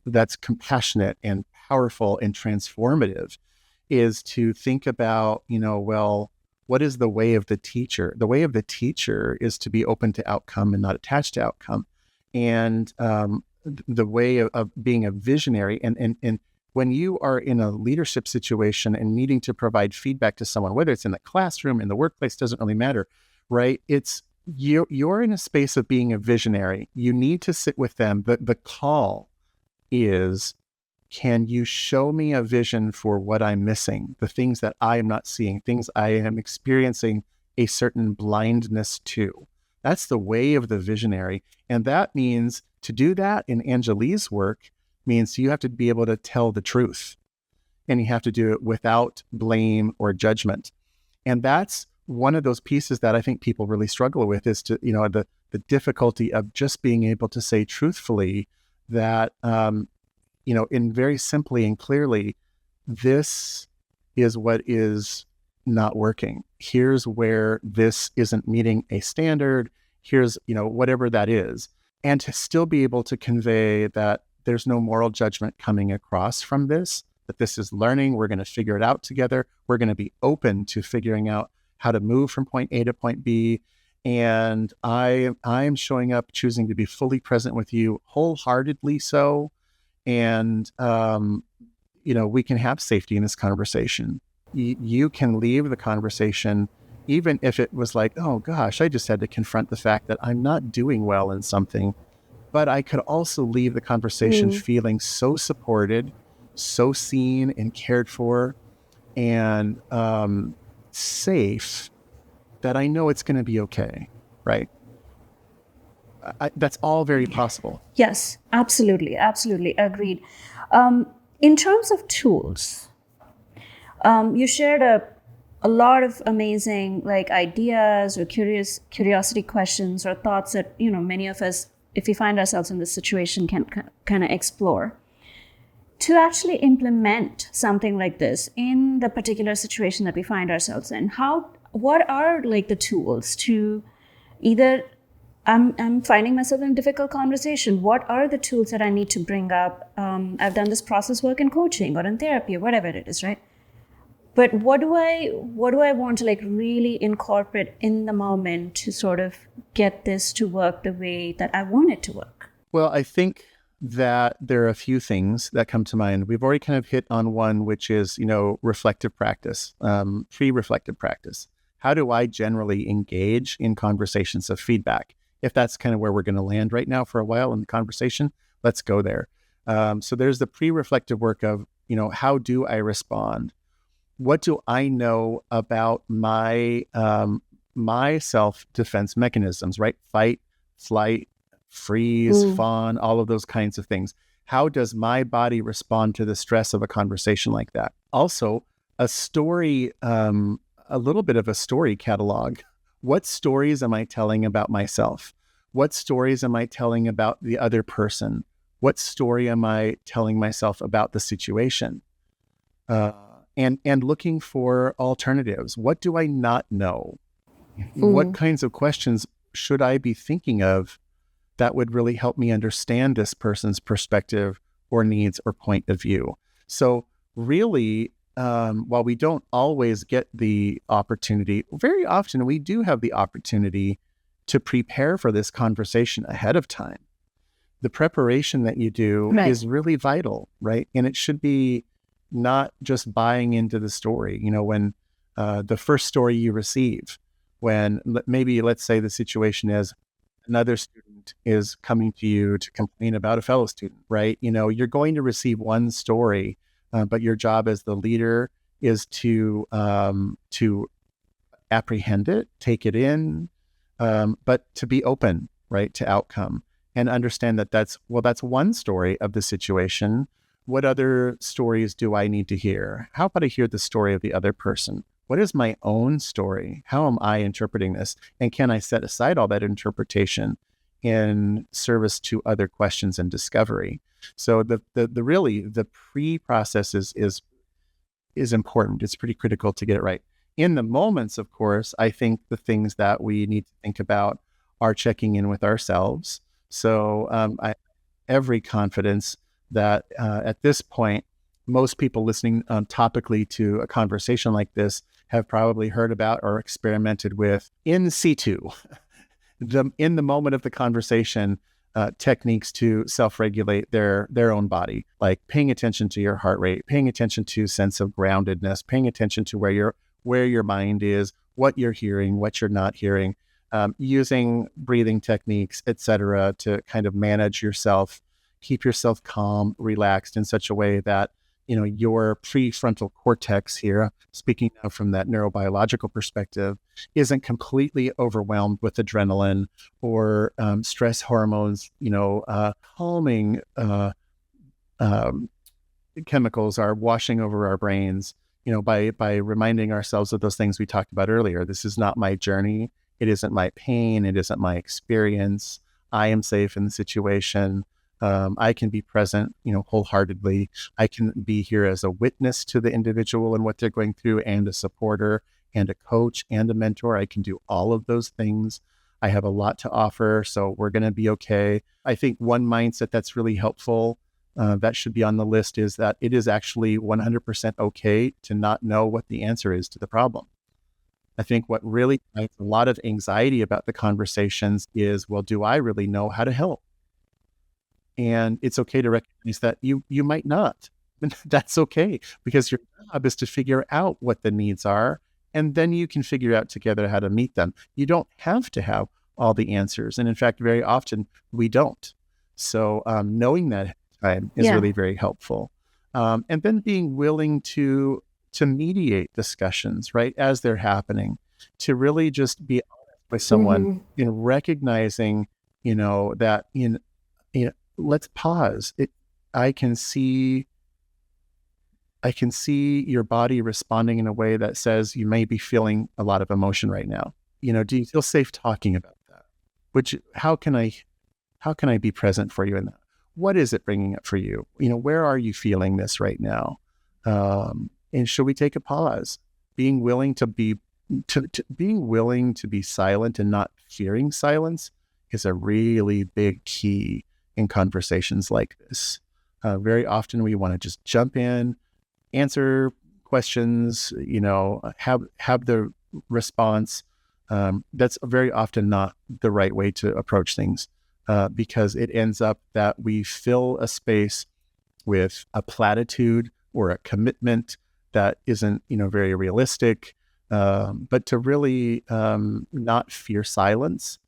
that's compassionate and powerful and transformative, is to think about, what is the way of the teacher? The way of the teacher is to be open to outcome and not attached to outcome. And the way of being a visionary, and when you are in a leadership situation and needing to provide feedback to someone, whether it's in the classroom, in the workplace, doesn't really matter, right? It's you're in a space of being a visionary. You need to sit with them. The call is, can you show me a vision for what I'm missing, the things that I am not seeing, things I am experiencing a certain blindness to? That's the way of the visionary. And that means to do that in Anjali's work means you have to be able to tell the truth, and you have to do it without blame or judgment. And that's one of those pieces that I think people really struggle with, is to, the difficulty of just being able to say truthfully that, in very simply and clearly, this is what is not working. Here's where this isn't meeting a standard. Here's, whatever that is. And to still be able to convey that there's no moral judgment coming across from this, that this is learning. We're going to figure it out together. We're going to be open to figuring out how to move from point A to point B. And I'm showing up, choosing to be fully present with you, wholeheartedly so. And, we can have safety in this conversation. You can leave the conversation, even if it was like, oh gosh, I just had to confront the fact that I'm not doing well in something. But I could also leave the conversation feeling so supported, so seen and cared for, and safe, that I know it's going to be okay, right? That's all very possible. Yes, absolutely. Absolutely. Agreed. In terms of tools, you shared a lot of amazing like ideas or curiosity questions or thoughts that, many of us, if we find ourselves in this situation, can kind of explore. To actually implement something like this in the particular situation that we find ourselves in, what are like the tools to either I'm finding myself in a difficult conversation. What are the tools that I need to bring up? I've done this process work in coaching or in therapy or whatever it is, right? But what do I want to like really incorporate in the moment to sort of get this to work the way that I want it to work? Well, I think that there are a few things that come to mind. We've already kind of hit on one, which is, reflective practice, pre-reflective practice. How do I generally engage in conversations of feedback? If that's kind of where we're going to land right now for a while in the conversation, let's go there. So there's the pre-reflective work of, how do I respond? What do I know about my self-defense mechanisms, right? Fight, flight, freeze, fawn, all of those kinds of things. How does my body respond to the stress of a conversation like that? Also, a story, a little bit of a story catalog. What stories am I telling about myself? What stories am I telling about the other person? What story am I telling myself about the situation? And looking for alternatives. What do I not know? What kinds of questions should I be thinking of that would really help me understand this person's perspective or needs or point of view? So really, while we don't always get the opportunity, very often we do have the opportunity to prepare for this conversation ahead of time. The preparation that you do is really vital, right? And it should be not just buying into the story. When the first story you receive, when maybe let's say the situation is another student is coming to you to complain about a fellow student, right? You're going to receive one story, but your job as the leader is to apprehend it, take it in, but to be open, right, to outcome and understand that that's one story of the situation. What other stories do I need to hear? How about I hear the story of the other person? What is my own story? How am I interpreting this? And can I set aside all that interpretation in service to other questions and discovery? So the pre-process is important. It's pretty critical to get it right. In the moments, of course, I think the things that we need to think about are checking in with ourselves. So I every confidence that at this point, most people listening topically to a conversation like this have probably heard about or experimented with in situ, in the moment of the conversation, techniques to self-regulate their own body, like paying attention to your heart rate, paying attention to sense of groundedness, paying attention to where your mind is, what you're hearing, what you're not hearing, using breathing techniques, etc., to kind of manage yourself, keep yourself calm, relaxed in such a way that your prefrontal cortex here, speaking now from that neurobiological perspective, isn't completely overwhelmed with adrenaline or stress hormones. Calming chemicals are washing over our brains. By reminding ourselves of those things we talked about earlier. This is not my journey. It isn't my pain. It isn't my experience. I am safe in the situation. I can be present, wholeheartedly. I can be here as a witness to the individual and what they're going through, and a supporter and a coach and a mentor. I can do all of those things. I have a lot to offer, so we're going to be okay. I think one mindset that's really helpful, that should be on the list, is that it is actually 100% okay to not know what the answer is to the problem. I think what really has a lot of anxiety about the conversations is, well, do I really know how to help? And it's okay to recognize that you might not. And that's okay, because your job is to figure out what the needs are, and then you can figure out together how to meet them. You don't have to have all the answers. And in fact, very often we don't. So knowing that time is really very helpful. And then being willing to mediate discussions, right, as they're happening, to really just be honest with someone in recognizing, that let's pause. I can see I can see your body responding in a way that says you may be feeling a lot of emotion right now. Do you feel safe talking about that? How can I be present for you in that? What is it bringing up for you? Where are you feeling this right now? And should we take a pause? Being willing to be silent and not fearing silence is a really big key in conversations like this. Very often we want to just jump in, answer questions, have the response. That's very often not the right way to approach things, because it ends up that we fill a space with a platitude or a commitment that isn't, very realistic. But to really not fear silence,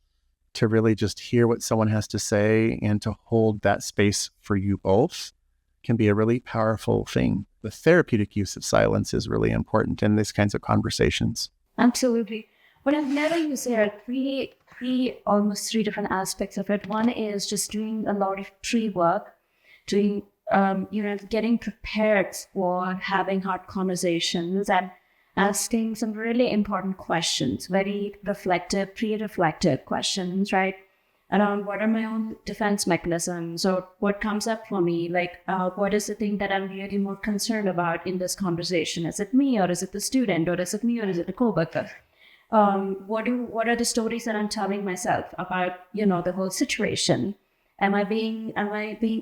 to really just hear what someone has to say and to hold that space for you both can be a really powerful thing. The therapeutic use of silence is really important in these kinds of conversations. Absolutely. What I've never used, there are almost three different aspects of it. One is just doing a lot of pre-work, doing, getting prepared for having hard conversations and asking some really important questions, very reflective, pre-reflective questions, right? Around what are my own defense mechanisms, or what comes up for me? Like, what is the thing that I'm really more concerned about in this conversation? Is it me, or is it the student, or is it me, or is it the coworker? What are the stories that I'm telling myself about, the whole situation? Am I being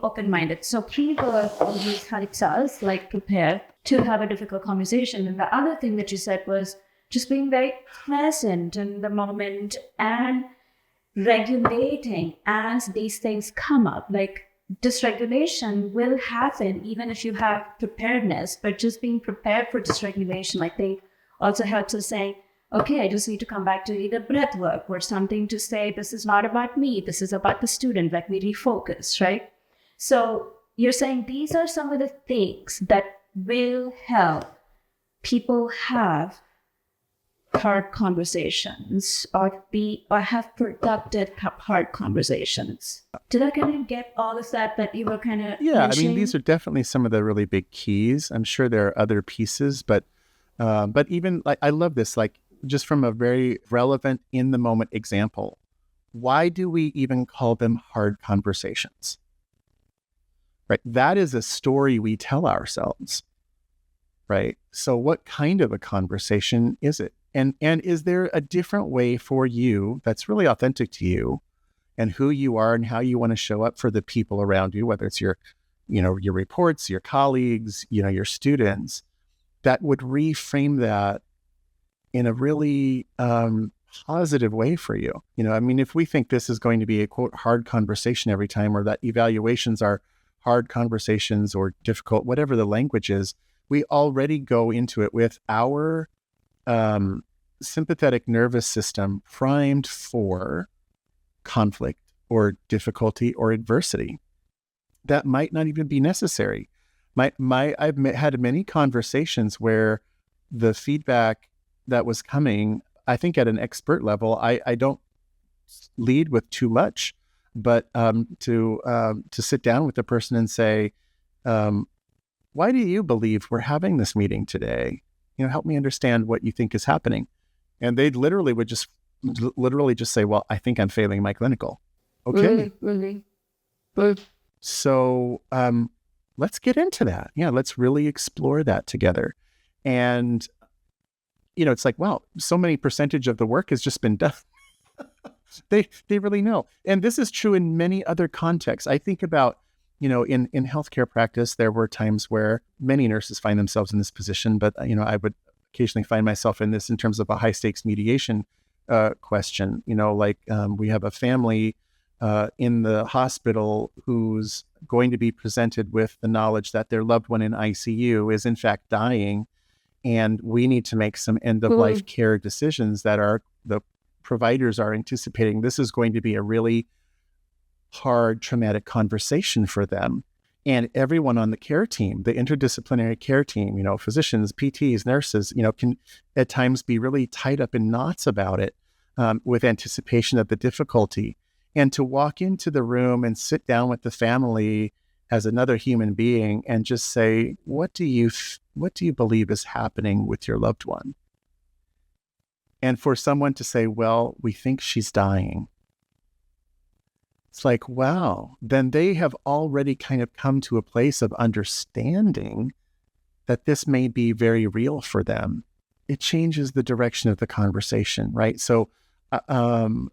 open-minded? So pre-work always helps us prepare to have a difficult conversation. And the other thing that you said was just being very present in the moment and regulating as these things come up. Dysregulation will happen even if you have preparedness, but just being prepared for dysregulation, I think, also helps us say, okay, I just need to come back to either breath work or something to say, this is not about me, this is about the student, we refocus, right? So you're saying these are some of the things that will help people have hard conversations or have productive hard conversations. Did I kind of get all of that you were kind of Yeah, mentioning? I mean, these are definitely some of the really big keys. I'm sure there are other pieces, but even I love this, just from a very relevant in the moment example. Why do we even call them hard conversations? Right? That is a story we tell ourselves, right? So what kind of a conversation is it? And is there a different way for you that's really authentic to you and who you are and how you want to show up for the people around you, whether it's your reports, your colleagues, your students, that would reframe that in a really positive way for you? If we think this is going to be a quote hard conversation every time, or that evaluations are hard conversations or difficult, whatever the language is, we already go into it with our sympathetic nervous system primed for conflict or difficulty or adversity that might not even be necessary. I've had many conversations where the feedback that was coming, I think at an expert level, I don't lead with too much, but to sit down with the person and say, why do you believe we're having this meeting today? Help me understand what you think is happening. And they literally would just say, well, I think I'm failing my clinical. Okay. Really. So let's get into that. Yeah, let's really explore that together. And, it's like, wow, so many percentage of the work has just been done. They really know. And this is true in many other contexts. I think about, in healthcare practice, there were times where many nurses find themselves in this position, but, I would occasionally find myself in this in terms of a high stakes mediation question. We have a family in the hospital who's going to be presented with the knowledge that their loved one in ICU is in fact dying. And we need to make some end of life care decisions that the providers are anticipating this is going to be a really hard, traumatic conversation for them. And everyone on the care team, the interdisciplinary care team, physicians, PTs, nurses, can at times be really tied up in knots about it with anticipation of the difficulty. And to walk into the room and sit down with the family as another human being and just say, what do you believe is happening with your loved one? And for someone to say, well, we think she's dying. It's like, wow, then they have already kind of come to a place of understanding that this may be very real for them. It changes the direction of the conversation, right? So that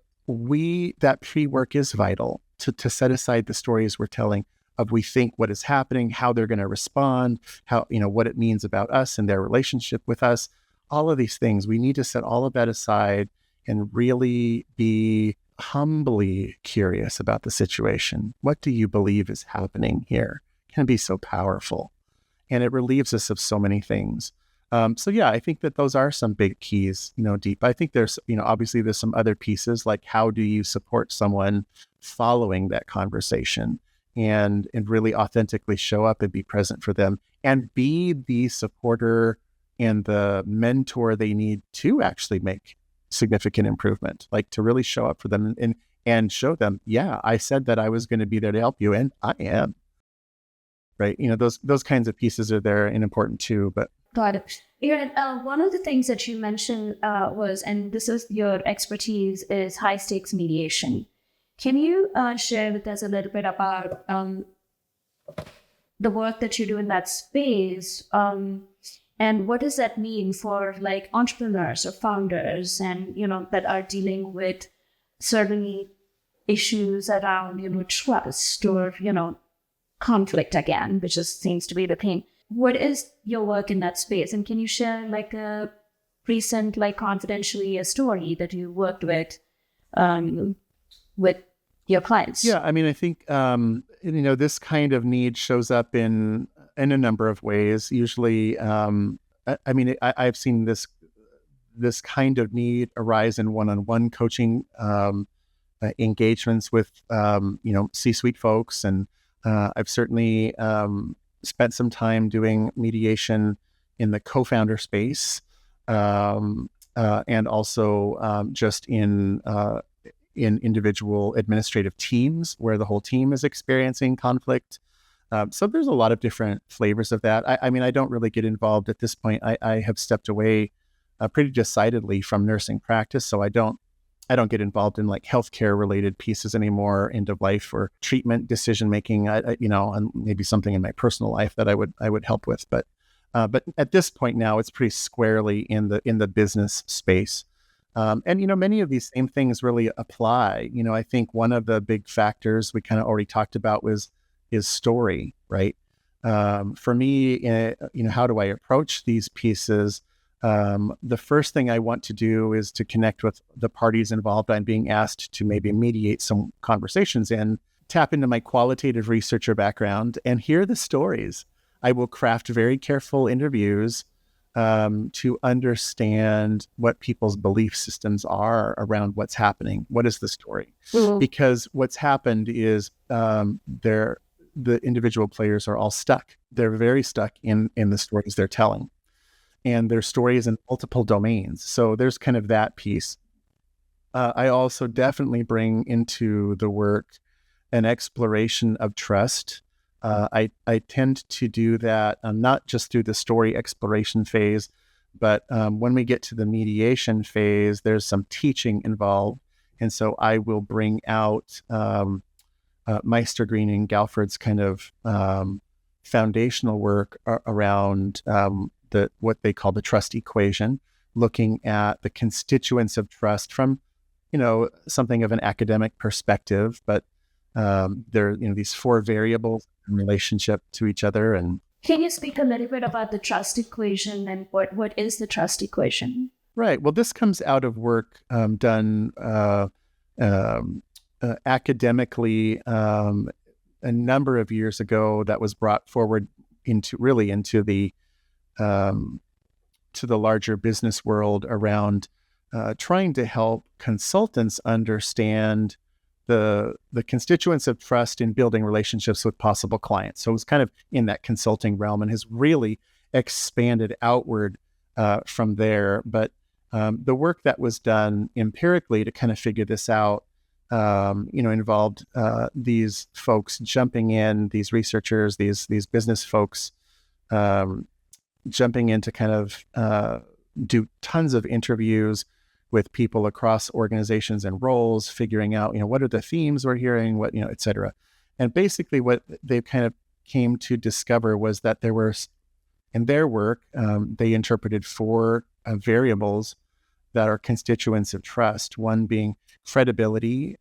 pre-work is vital to set aside the stories we're telling of we think what is happening, how they're going to respond, how, what it means about us and their relationship with us. All of these things, we need to set all of that aside and really be humbly curious about the situation. What do you believe is happening here? It can be so powerful. And it relieves us of so many things. So yeah, I think that those are some big keys, Deepa. I think there's, obviously there's some other pieces, like how do you support someone following that conversation and really authentically show up and be present for them and be the supporter and the mentor they need to actually make significant improvement, like to really show up for them and show them, yeah, I said that I was going to be there to help you, and I am. Right? Those kinds of pieces are there and important too. But got it. Aaron, one of the things that you mentioned was, and this is your expertise, is high stakes mediation. Can you share with us a little bit about the work that you do in that space? And what does that mean for like entrepreneurs or founders and, that are dealing with certain issues around, trust or, conflict again, which seems to be the theme. What is your work in that space? And can you share like a recent, like confidentially, a story that you worked with your clients? Yeah, I mean, I think, this kind of need shows up in a number of ways. Usually, I've seen this kind of need arise in one-on-one coaching engagements with, C-suite folks. And I've certainly spent some time doing mediation in the co-founder space, and also just in individual administrative teams where the whole team is experiencing conflict. So there's a lot of different flavors of that. I don't really get involved at this point. I have stepped away pretty decidedly from nursing practice, so I don't get involved in like healthcare related pieces anymore, end of life or treatment decision making. And maybe something in my personal life that I would help with, but at this point now, it's pretty squarely in the business space. And many of these same things really apply. I think one of the big factors we kind of already talked about is story, right? For me, how do I approach these pieces? The first thing I want to do is to connect with the parties involved. I'm being asked to maybe mediate some conversations and tap into my qualitative researcher background and hear the stories. I will craft very careful interviews to understand what people's belief systems are around what's happening. What is the story? Mm-hmm. Because what's happened is the individual players are all stuck. They're very stuck in the stories they're telling. And their stories in multiple domains. So there's kind of that piece. I also definitely bring into the work an exploration of trust. I tend to do that not just through the story exploration phase, but when we get to the mediation phase, there's some teaching involved. And so I will bring out Meister Green and Galford's kind of foundational work around what they call the trust equation, looking at the constituents of trust from, something of an academic perspective, but there are, these four variables in relationship to each other. And can you speak a little bit about the trust equation and what is the trust equation? Right. Well, this comes out of work done academically a number of years ago that was brought forward into the to the larger business world around trying to help consultants understand the constituents of trust in building relationships with possible clients. So it was kind of in that consulting realm and has really expanded outward from there. But the work that was done empirically to kind of figure this out involved these folks jumping in, these researchers, these business folks jumping in to kind of do tons of interviews with people across organizations and roles, figuring out, what are the themes we're hearing, what, et cetera. And basically what they kind of came to discover was that there were, in their work, they interpreted 4 variables that are constituents of trust, one being credibility,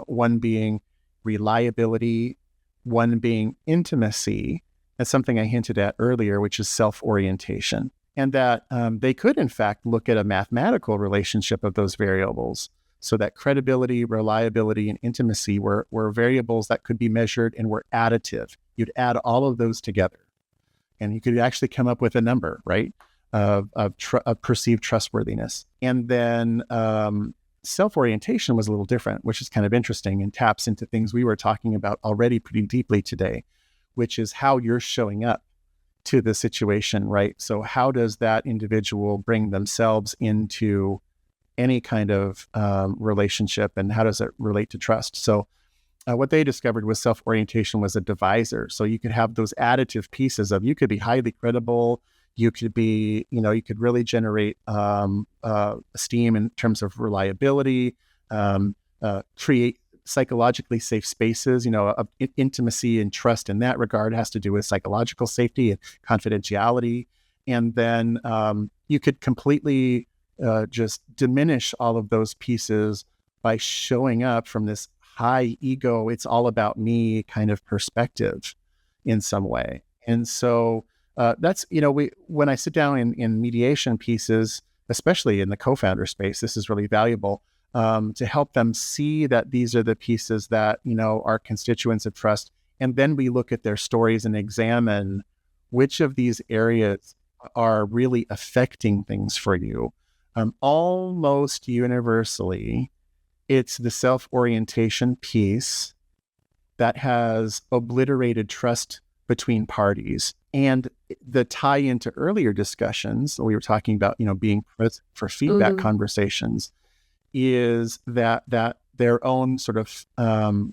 one being reliability, one being intimacy, and something I hinted at earlier, which is self-orientation. And that they could, in fact, look at a mathematical relationship of those variables, so that credibility, reliability, and intimacy were variables that could be measured and were additive. You'd add all of those together, and you could actually come up with a number, right, of perceived trustworthiness. And then self-orientation was a little different, which is kind of interesting and taps into things we were talking about already pretty deeply today, which is how you're showing up to the situation, right? So how does that individual bring themselves into any kind of relationship, and how does it relate to trust? So what they discovered was self-orientation was a divisor. So you could have those additive pieces of, you could be highly credible, you could be, you could really generate esteem in terms of reliability, create psychologically safe spaces, intimacy and trust in that regard has to do with psychological safety and confidentiality. And then you could completely just diminish all of those pieces by showing up from this high ego, it's all about me kind of perspective in some way. And so that's, when I sit down in mediation pieces, especially in the co-founder space, this is really valuable. To help them see that these are the pieces that, are constituents of trust. And then we look at their stories and examine which of these areas are really affecting things for you. Almost universally, it's the self-orientation piece that has obliterated trust between parties. And the tie into earlier discussions, we were talking about, being present for feedback conversations, is that their own sort of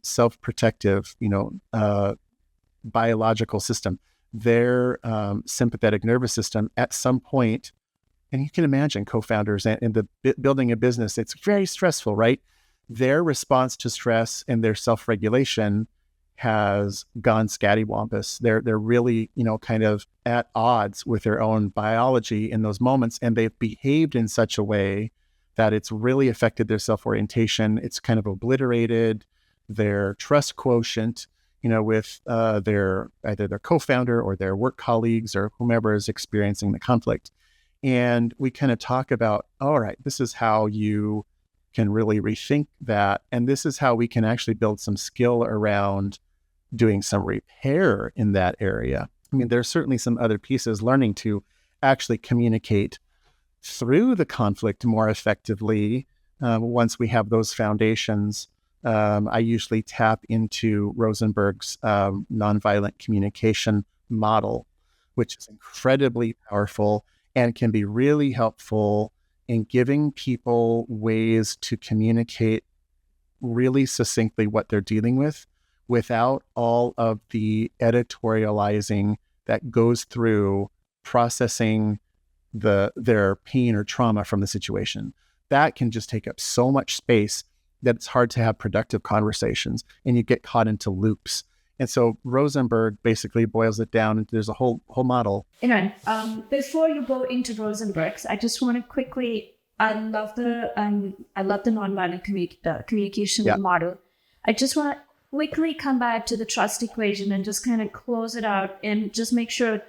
self-protective, biological system, their sympathetic nervous system at some point, and you can imagine co-founders and building a business, it's very stressful, right? Their response to stress and their self-regulation has gone scattywampus. They're really, kind of at odds with their own biology in those moments, and they've behaved in such a way that it's really affected their self-orientation. It's kind of obliterated their trust quotient, with either their co-founder or their work colleagues or whomever is experiencing the conflict. And we kind of talk about, all right, this is how you can really rethink that. And this is how we can actually build some skill around doing some repair in that area. I mean, there's certainly some other pieces, learning to actually communicate through the conflict more effectively. Once we have those foundations, I usually tap into Rosenberg's nonviolent communication model, which is incredibly powerful and can be really helpful in giving people ways to communicate really succinctly what they're dealing with without all of the editorializing that goes through processing their pain or trauma from the situation. That can just take up so much space that it's hard to have productive conversations, and you get caught into loops. And so Rosenberg basically boils it down, and there's a whole model. Aaron, before you go into Rosenberg's, I just want to quickly, I love the nonviolent communication model. I just want to quickly come back to the trust equation and just kind of close it out and just make sure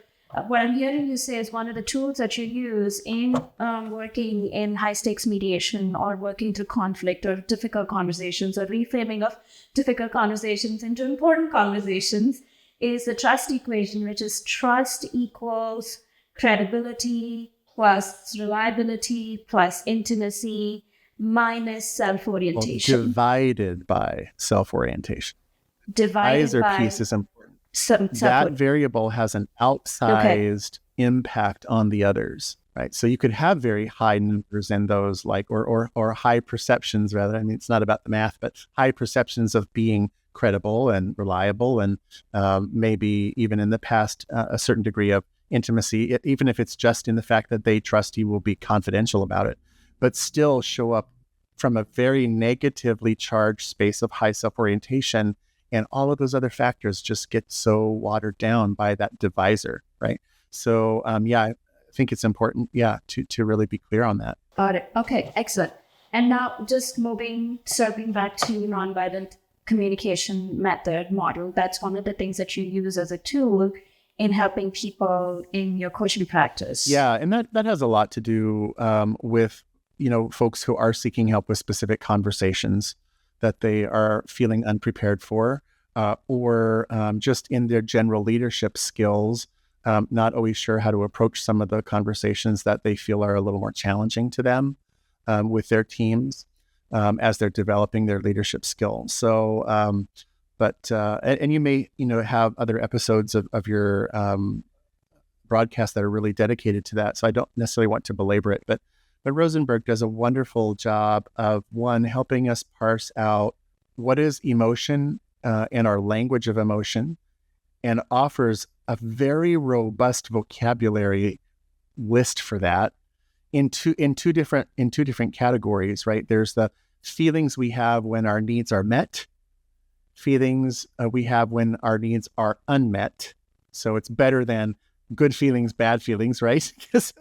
what I'm hearing you say is one of the tools that you use in working in high stakes mediation or working through conflict or difficult conversations or reframing of difficult conversations into important conversations is the trust equation, which is trust equals credibility plus reliability plus intimacy minus self-orientation. Well, divided by self-orientation. Divided by piece is important. That variable has an outsized impact on the others. right? So you could have very high numbers in those, like, or high perceptions rather. I mean, it's not about the math, but high perceptions of being credible and reliable, and maybe even in the past a certain degree of intimacy, even if it's just in the fact that they trust you will be confidential about it, but still show up from a very negatively charged space of high self-orientation, and all of those other factors just get so watered down by that divisor, right? So I think it's important, to really be clear on that. Got it. Okay, excellent. And now just circling back to nonviolent communication method model, that's one of the things that you use as a tool in helping people in your coaching practice. Yeah, and that has a lot to do with, folks who are seeking help with specific conversations that they are feeling unprepared for, or just in their general leadership skills, not always sure how to approach some of the conversations that they feel are a little more challenging to them with their teams as they're developing their leadership skills. So, and you may, have other episodes of your broadcast that are really dedicated to that. So I don't necessarily want to belabor it, but Rosenberg does a wonderful job of, one, helping us parse out what is emotion and our language of emotion, and offers a very robust vocabulary list for that in two different categories, right? There's the feelings we have when our needs are met, feelings we have when our needs are unmet. So it's better than good feelings, bad feelings, right? Because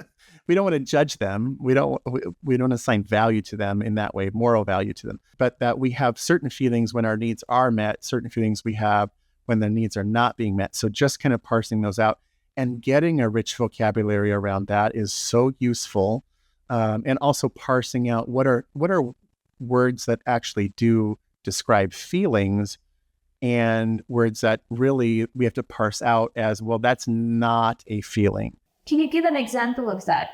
we don't want to judge them. We don't assign value to them in that way, moral value to them. But that we have certain feelings when our needs are met, certain feelings we have when the needs are not being met. So just kind of parsing those out and getting a rich vocabulary around that is so useful. And also parsing out what are words that actually do describe feelings, and words that really we have to parse out as, well, that's not a feeling. Can you give an example of that?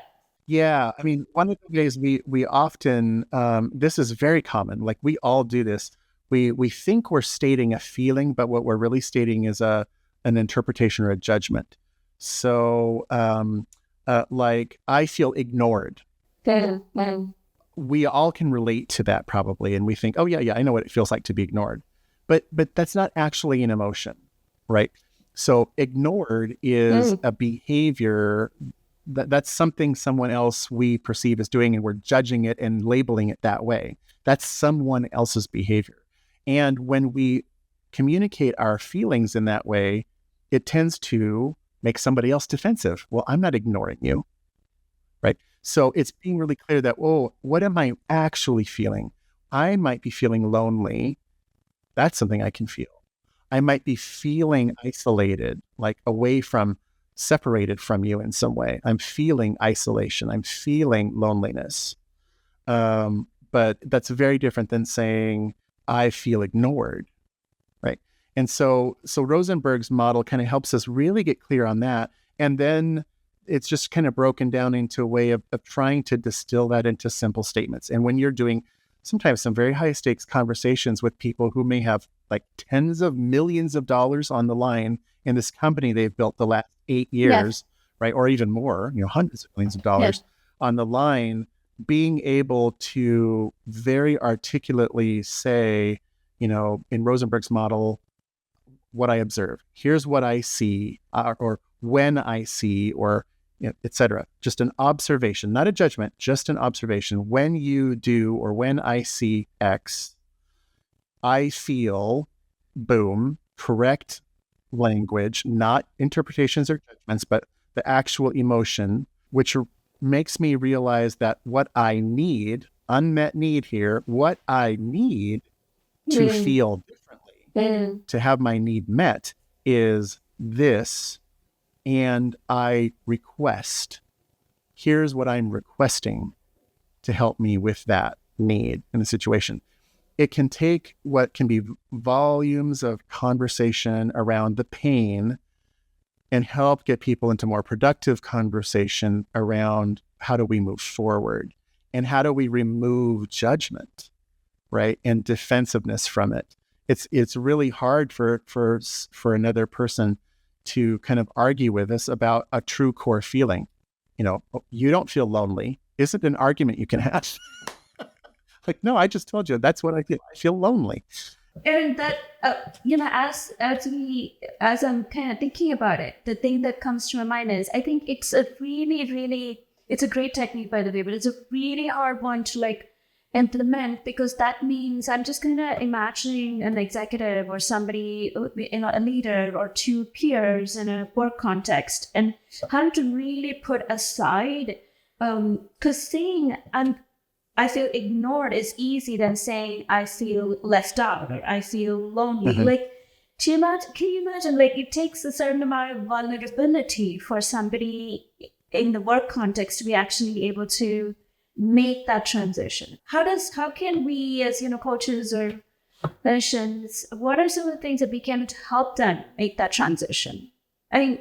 Yeah, I mean, one of the ways we often, this is very common, like we all do this. We think we're stating a feeling, but what we're really stating is an interpretation or a judgment. So, like, I feel ignored. We all can relate to that probably, and we think, oh yeah, I know what it feels like to be ignored. But that's not actually an emotion, right? So ignored is a behavior that's something someone else we perceive as doing, and we're judging it and labeling it that way. That's someone else's behavior. And when we communicate our feelings in that way, it tends to make somebody else defensive. Well, I'm not ignoring you, right? So it's being really clear that, oh, what am I actually feeling? I might be feeling lonely. That's something I can feel. I might be feeling isolated, like separated from you in some way. I'm feeling isolation. I'm feeling loneliness. But that's very different than saying, I feel ignored, right? And so Rosenberg's model kind of helps us really get clear on that. And then it's just kind of broken down into a way of trying to distill that into simple statements. And when you're doing sometimes some very high stakes conversations with people who may have like tens of millions of dollars on the line in this company they've built the last 8 years, right? Or even more, hundreds of millions of dollars on the line, being able to very articulately say, in Rosenberg's model, what I observe, here's what I see, or when I see, or et cetera. Just an observation, not a judgment, just an observation. When you do, or when I see X, I feel, boom, correct language, not interpretations or judgments, but the actual emotion, which makes me realize that what I need, unmet need here, what I need to feel differently, to have my need met, is this. And I request, here's what I'm requesting to help me with that need in the situation. It can take what can be volumes of conversation around the pain and help get people into more productive conversation around how do we move forward and how do we remove judgment, right? And defensiveness from it. It's really hard for another person to kind of argue with us about a true core feeling. you don't feel lonely isn't an argument you can have. Like, no, I just told you that's what I feel. I feel lonely. And that, as I'm kind of thinking about it, the thing that comes to my mind is, I think it's a really, really, it's a great technique, by the way, but it's a really hard one to like implement, because that means I'm just kind of imagining an executive or somebody, a leader or two peers in a work context, and how to really put aside, because saying I feel ignored is easy than saying I feel left out or I feel lonely. Mm-hmm. Like, can you imagine, like, it takes a certain amount of vulnerability for somebody in the work context to be actually able to make that transition. How can we as, coaches or clinicians, what are some of the things that we can do to help them make that transition? I mean,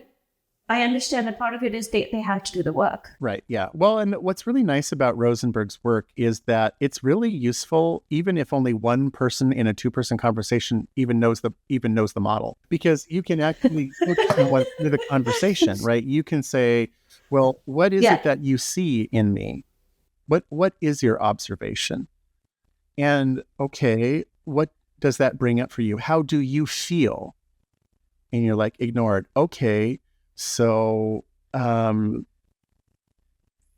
I understand that part of it is they have to do the work. Right. Yeah. Well, and what's really nice about Rosenberg's work is that it's really useful, even if only one person in a two-person conversation even knows the model, because you can actually coach someone through the conversation, right? You can say, well, what is it that you see in me? What is your observation? And okay, what does that bring up for you? How do you feel? And you're like, ignored. Okay. So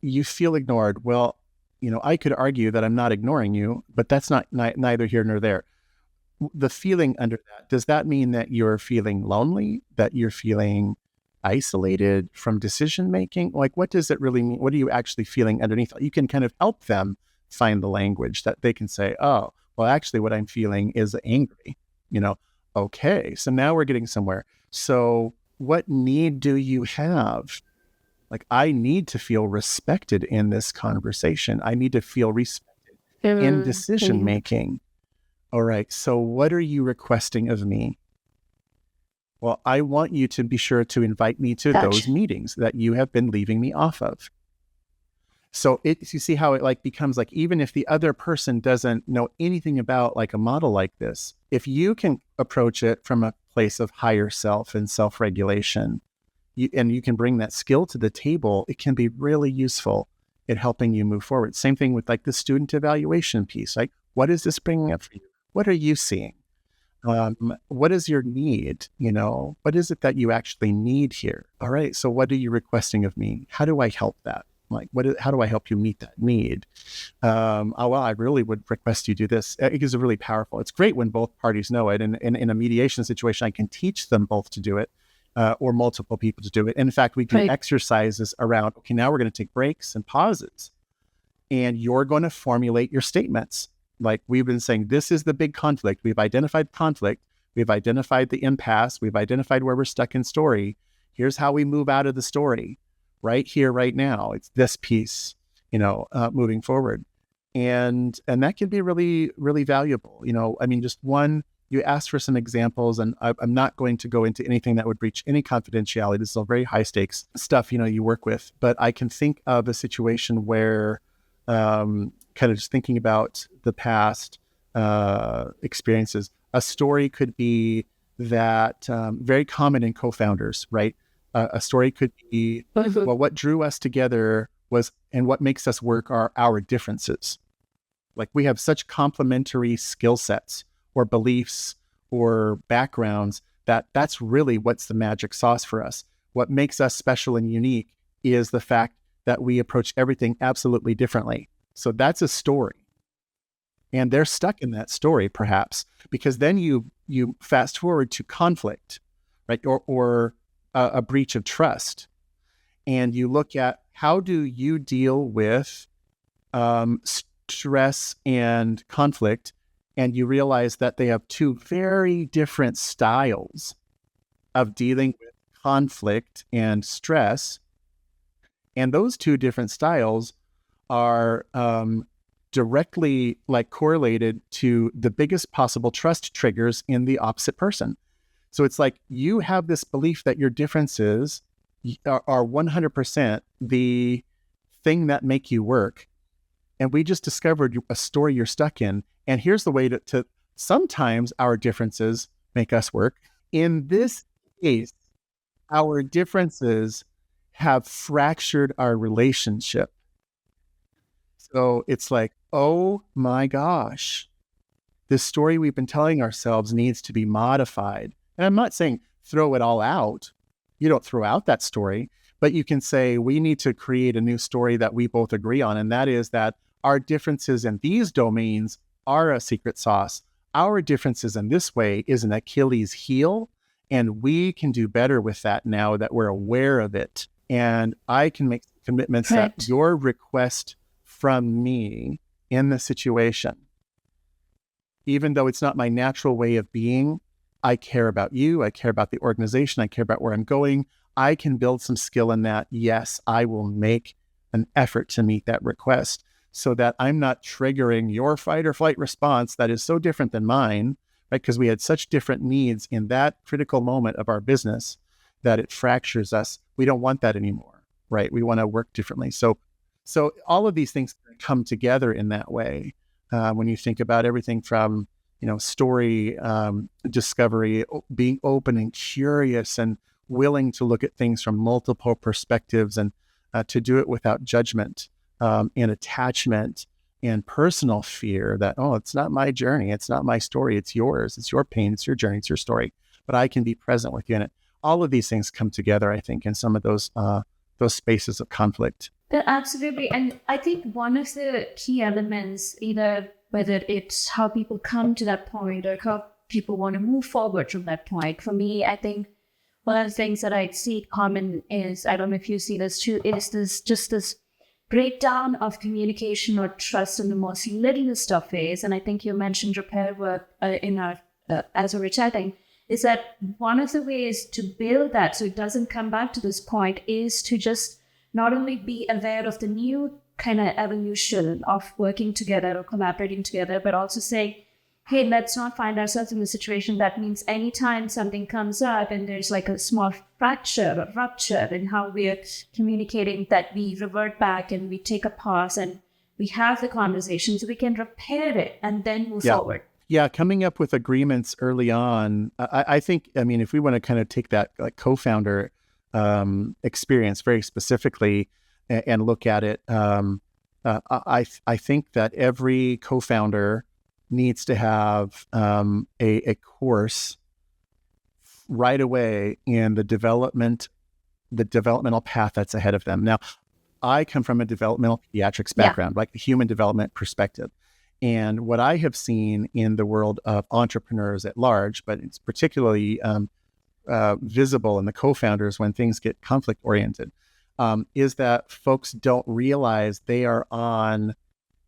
you feel ignored. Well, I could argue that I'm not ignoring you, but that's neither here nor there. The feeling under that, does that mean that you're feeling lonely, that you're feeling isolated from decision making? Like, what does it really mean? What are you actually feeling underneath? You can kind of help them find the language that they can say, oh, well, actually what I'm feeling is angry. Okay, so now we're getting somewhere. So what need do you have? Like, I need to feel respected in this conversation. I need to feel respected in decision making. All right, so what are you requesting of me? Well, I want you to be sure to invite me to those meetings that you have been leaving me off of. So you see how it like becomes like, even if the other person doesn't know anything about like a model like this, if you can approach it from a place of higher self and self-regulation, and you can bring that skill to the table, it can be really useful in helping you move forward. Same thing with like the student evaluation piece. Like, what is this bringing up for you? What are you seeing? What is your need? What is it that you actually need here? All right. So what are you requesting of me? How do I help that? Like, how do I help you meet that need? Well, I really would request you do this. It is really powerful. It's great when both parties know it. And in a mediation situation, I can teach them both to do it, or multiple people to do it. And in fact, we do exercises around, okay, now we're going to take breaks and pauses, and you're going to formulate your statements. Like we've been saying, this is the big conflict. We've identified conflict. We've identified the impasse. We've identified where we're stuck in story. Here's how we move out of the story. Right here, right now. It's this piece, moving forward. And that can be really, really valuable. Just one, you asked for some examples, and I'm not going to go into anything that would breach any confidentiality. This is all very high stakes stuff, you work with. But I can think of a situation where, kind of just thinking about the past experiences, a story could be that very common in co-founders, right? A story could be, well, what drew us together was, and what makes us work are our differences. Like we have such complementary skill sets or beliefs or backgrounds that's really what's the magic sauce for us. What makes us special and unique is the fact that we approach everything absolutely differently. So that's a story. And they're stuck in that story, perhaps, because then you fast forward to conflict, right? Or a breach of trust. And you look at, how do you deal with stress and conflict? And you realize that they have two very different styles of dealing with conflict and stress. And those two different styles are directly correlated to the biggest possible trust triggers in the opposite person. So it's like you have this belief that your differences are 100% the thing that make you work. And we just discovered a story you're stuck in. And here's the way to sometimes our differences make us work. In this case, our differences have fractured our relationship. So it's like, oh my gosh, this story we've been telling ourselves needs to be modified. And I'm not saying throw it all out. You don't throw out that story, but you can say we need to create a new story that we both agree on. And that is that our differences in these domains are a secret sauce. Our differences in this way is an Achilles heel. And we can do better with that now that we're aware of it. And I can make commitments that your request from me in the situation, even though it's not my natural way of being, I care about you, I care about the organization, I care about where I'm going. I can build some skill in that. Yes, I will make an effort to meet that request so that I'm not triggering your fight or flight response that is so different than mine, right? Because we had such different needs in that critical moment of our business that it fractures us. We don't want that anymore, right? We want to work differently. So all of these things come together in that way. When you think about everything from, story discovery, being open and curious and willing to look at things from multiple perspectives and to do it without judgment and attachment and personal fear that, oh, it's not my journey. It's not my story. It's yours. It's your pain. It's your journey. It's your story. But I can be present with you in it. All of these things come together, I think, in some of those spaces of conflict. Yeah, absolutely. And I think one of the key elements, either whether it's how people come to that point or how people want to move forward from that point, for me, I think one of the things that I see common is, I don't know if you see this too, is this breakdown of communication or trust in the most littlest of ways. And I think you mentioned repair work in our as we're chatting, is that one of the ways to build that so it doesn't come back to this point is to just not only be aware of the new kind of evolution of working together or collaborating together, but also say, hey, let's not find ourselves in a situation that means anytime something comes up and there's like a small fracture or rupture in how we're communicating, that we revert back and we take a pause and we have the conversation so we can repair it and then move forward. Yeah, coming up with agreements early on. I think, if we want to kind of take that like co-founder experience very specifically and look at it, I think that every co-founder needs to have a course right away in the developmental path that's ahead of them. Now, I come from a developmental pediatrics background, like the human development perspective. And what I have seen in the world of entrepreneurs at large, but it's particularly visible in the co-founders when things get conflict-oriented, is that folks don't realize they are on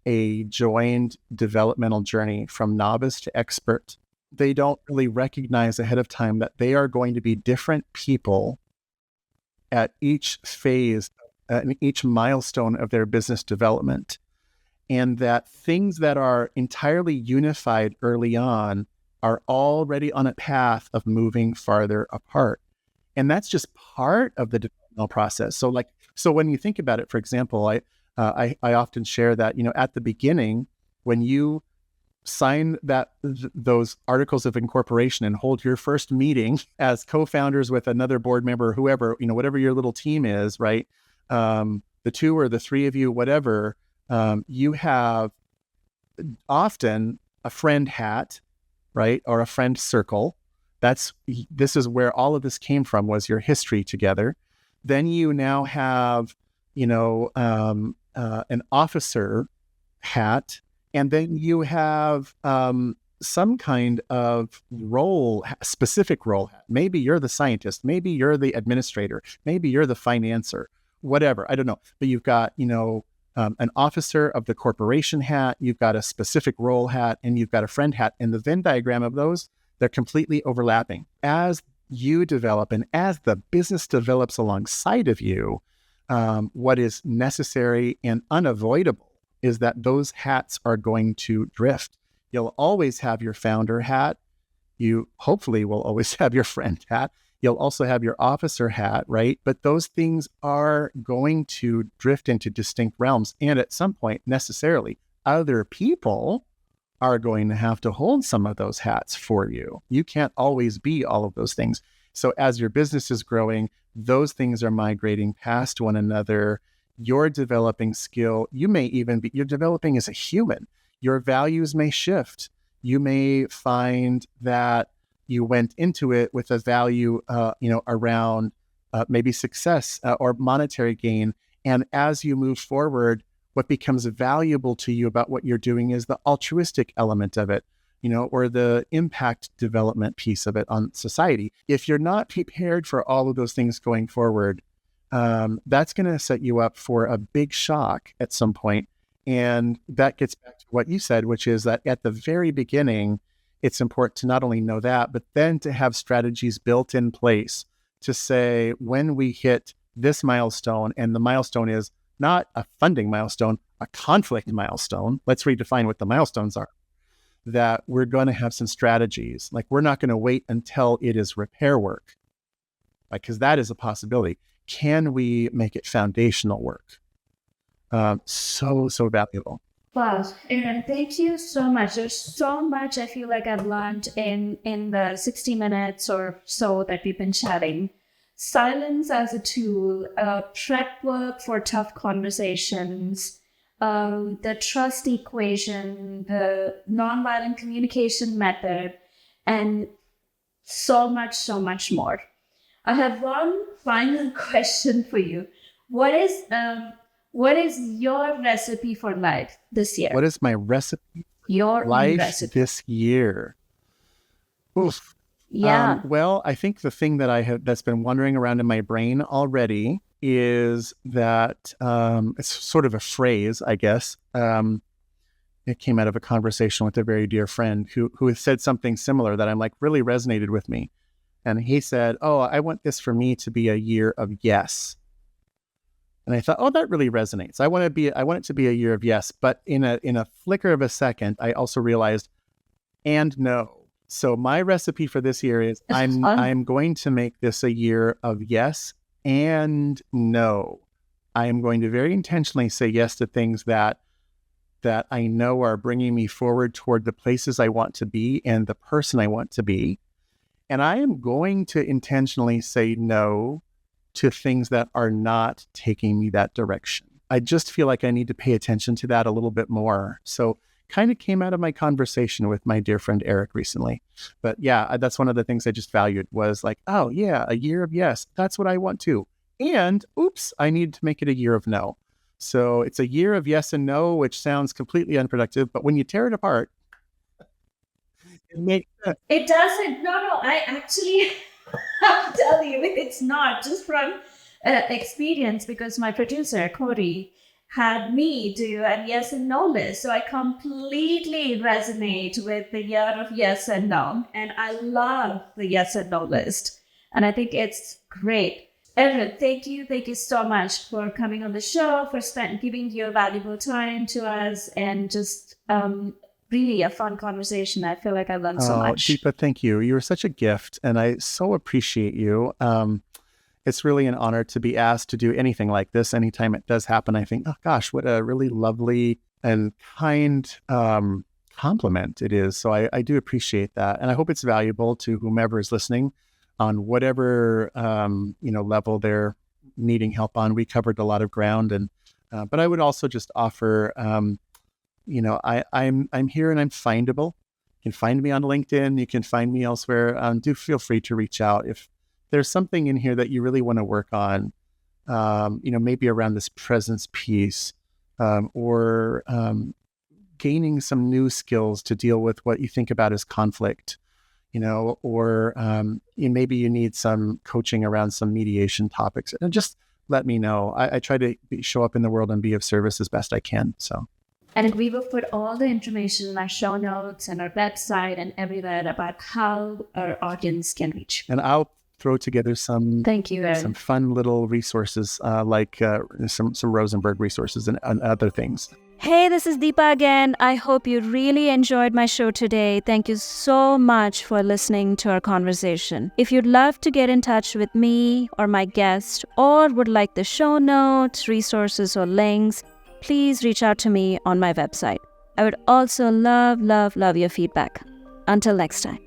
a joined developmental journey from novice to expert. They don't really recognize ahead of time that they are going to be different people at each phase, and each milestone of their business development. And that things that are entirely unified early on are already on a path of moving farther apart. And that's just part of the developmental process. So when you think about it, for example, I often share that, at the beginning, when you sign those articles of incorporation and hold your first meeting as co-founders with another board member, whoever, whatever your little team is, right? The two or the three of you, whatever, you have often a friend hat, right? Or a friend circle. This is where all of this came from, was your history together. Then you now have, an officer hat, and then you have some kind of specific role hat. Maybe you're the scientist, maybe you're the administrator, maybe you're the financer, whatever, I don't know. But you've got, an officer of the corporation hat, you've got a specific role hat, and you've got a friend hat. And the Venn diagram of those, they're completely overlapping. As you develop and as the business develops alongside of you, what is necessary and unavoidable is that those hats are going to drift. You'll always have your founder hat. You hopefully will always have your friend hat. You'll also have your officer hat, right? But those things are going to drift into distinct realms. And at some point, necessarily, other people are going to have to hold some of those hats for you. You can't always be all of those things. So as your business is growing, those things are migrating past one another. You're developing skill. You're developing as a human. Your values may shift. You may find that you went into it with a value, around maybe success or monetary gain. And as you move forward, what becomes valuable to you about what you're doing is the altruistic element of it, or the impact development piece of it on society. If you're not prepared for all of those things going forward, that's going to set you up for a big shock at some point. And that gets back to what you said, which is that at the very beginning, it's important to not only know that, but then to have strategies built in place to say, when we hit this milestone, and the milestone is not a funding milestone, a conflict milestone, let's redefine what the milestones are, that we're going to have some strategies. Like, we're not going to wait until it is repair work, because that is a possibility. Can we make it foundational work? So valuable. Wow, Aaron, thank you so much. There's so much I feel like I've learned in the 60 minutes or so that we've been chatting. Silence as a tool, prep work for tough conversations, the trust equation, the nonviolent communication method, and so much more. I have one final question for you. What is your recipe for life this year? What is my recipe? Your life recipe this year? Oof. Yeah. Well, I think the thing that's been wandering around in my brain already is that it's sort of a phrase, I guess. It came out of a conversation with a very dear friend who has said something similar that I'm like really resonated with me. And he said, "Oh, I want this for me to be a year of yes." And I thought, "Oh, that really resonates. I want it to be a year of yes." But in a flicker of a second, I also realized, and no. So my recipe for this year is I'm going to make this a year of yes and no. I am going to very intentionally say yes to things that I know are bringing me forward toward the places I want to be and the person I want to be. And I am going to intentionally say no to things that are not taking me that direction. I just feel like I need to pay attention to that a little bit more. So kind of came out of my conversation with my dear friend Eric recently. But yeah, that's one of the things I just valued was like, oh yeah, a year of yes, that's what I want to. And oops, I need to make it a year of no. So it's a year of yes and no, which sounds completely unproductive, but when you tear it apart, it makes sense. It doesn't. No, I actually, I'll tell you, it's not just from experience, because my producer, Corey, had me do a yes and no list. So I completely resonate with the year of yes and no. And I love the yes and no list. And I think it's great. Aaron, thank you so much for coming on the show, for giving your valuable time to us, and just really a fun conversation. I feel like I learned so much. Deepa, thank you. You were such a gift, and I so appreciate you. It's really an honor to be asked to do anything like this. Anytime it does happen, I think, oh gosh, what a really lovely and kind compliment it is. So I do appreciate that. And I hope it's valuable to whomever is listening on whatever, level they're needing help on. We covered a lot of ground, but I would also just offer, I'm here and I'm findable. You can find me on LinkedIn. You can find me elsewhere. Do feel free to reach out if there's something in here that you really want to work on, maybe around this presence piece, or gaining some new skills to deal with what you think about as conflict, or maybe you need some coaching around some mediation topics. And just let me know. I try to show up in the world and be of service as best I can. So. And we will put all the information in our show notes and our website and everywhere about how our audience can reach. And I'll throw together some fun little resources like some Rosenberg resources and other things. Hey, this is Deepa again. I hope you really enjoyed my show today. Thank you so much for listening to our conversation. If you'd love to get in touch with me or my guest, or would like the show notes, resources, or links, please reach out to me on my website. I would also love your feedback. Until next time.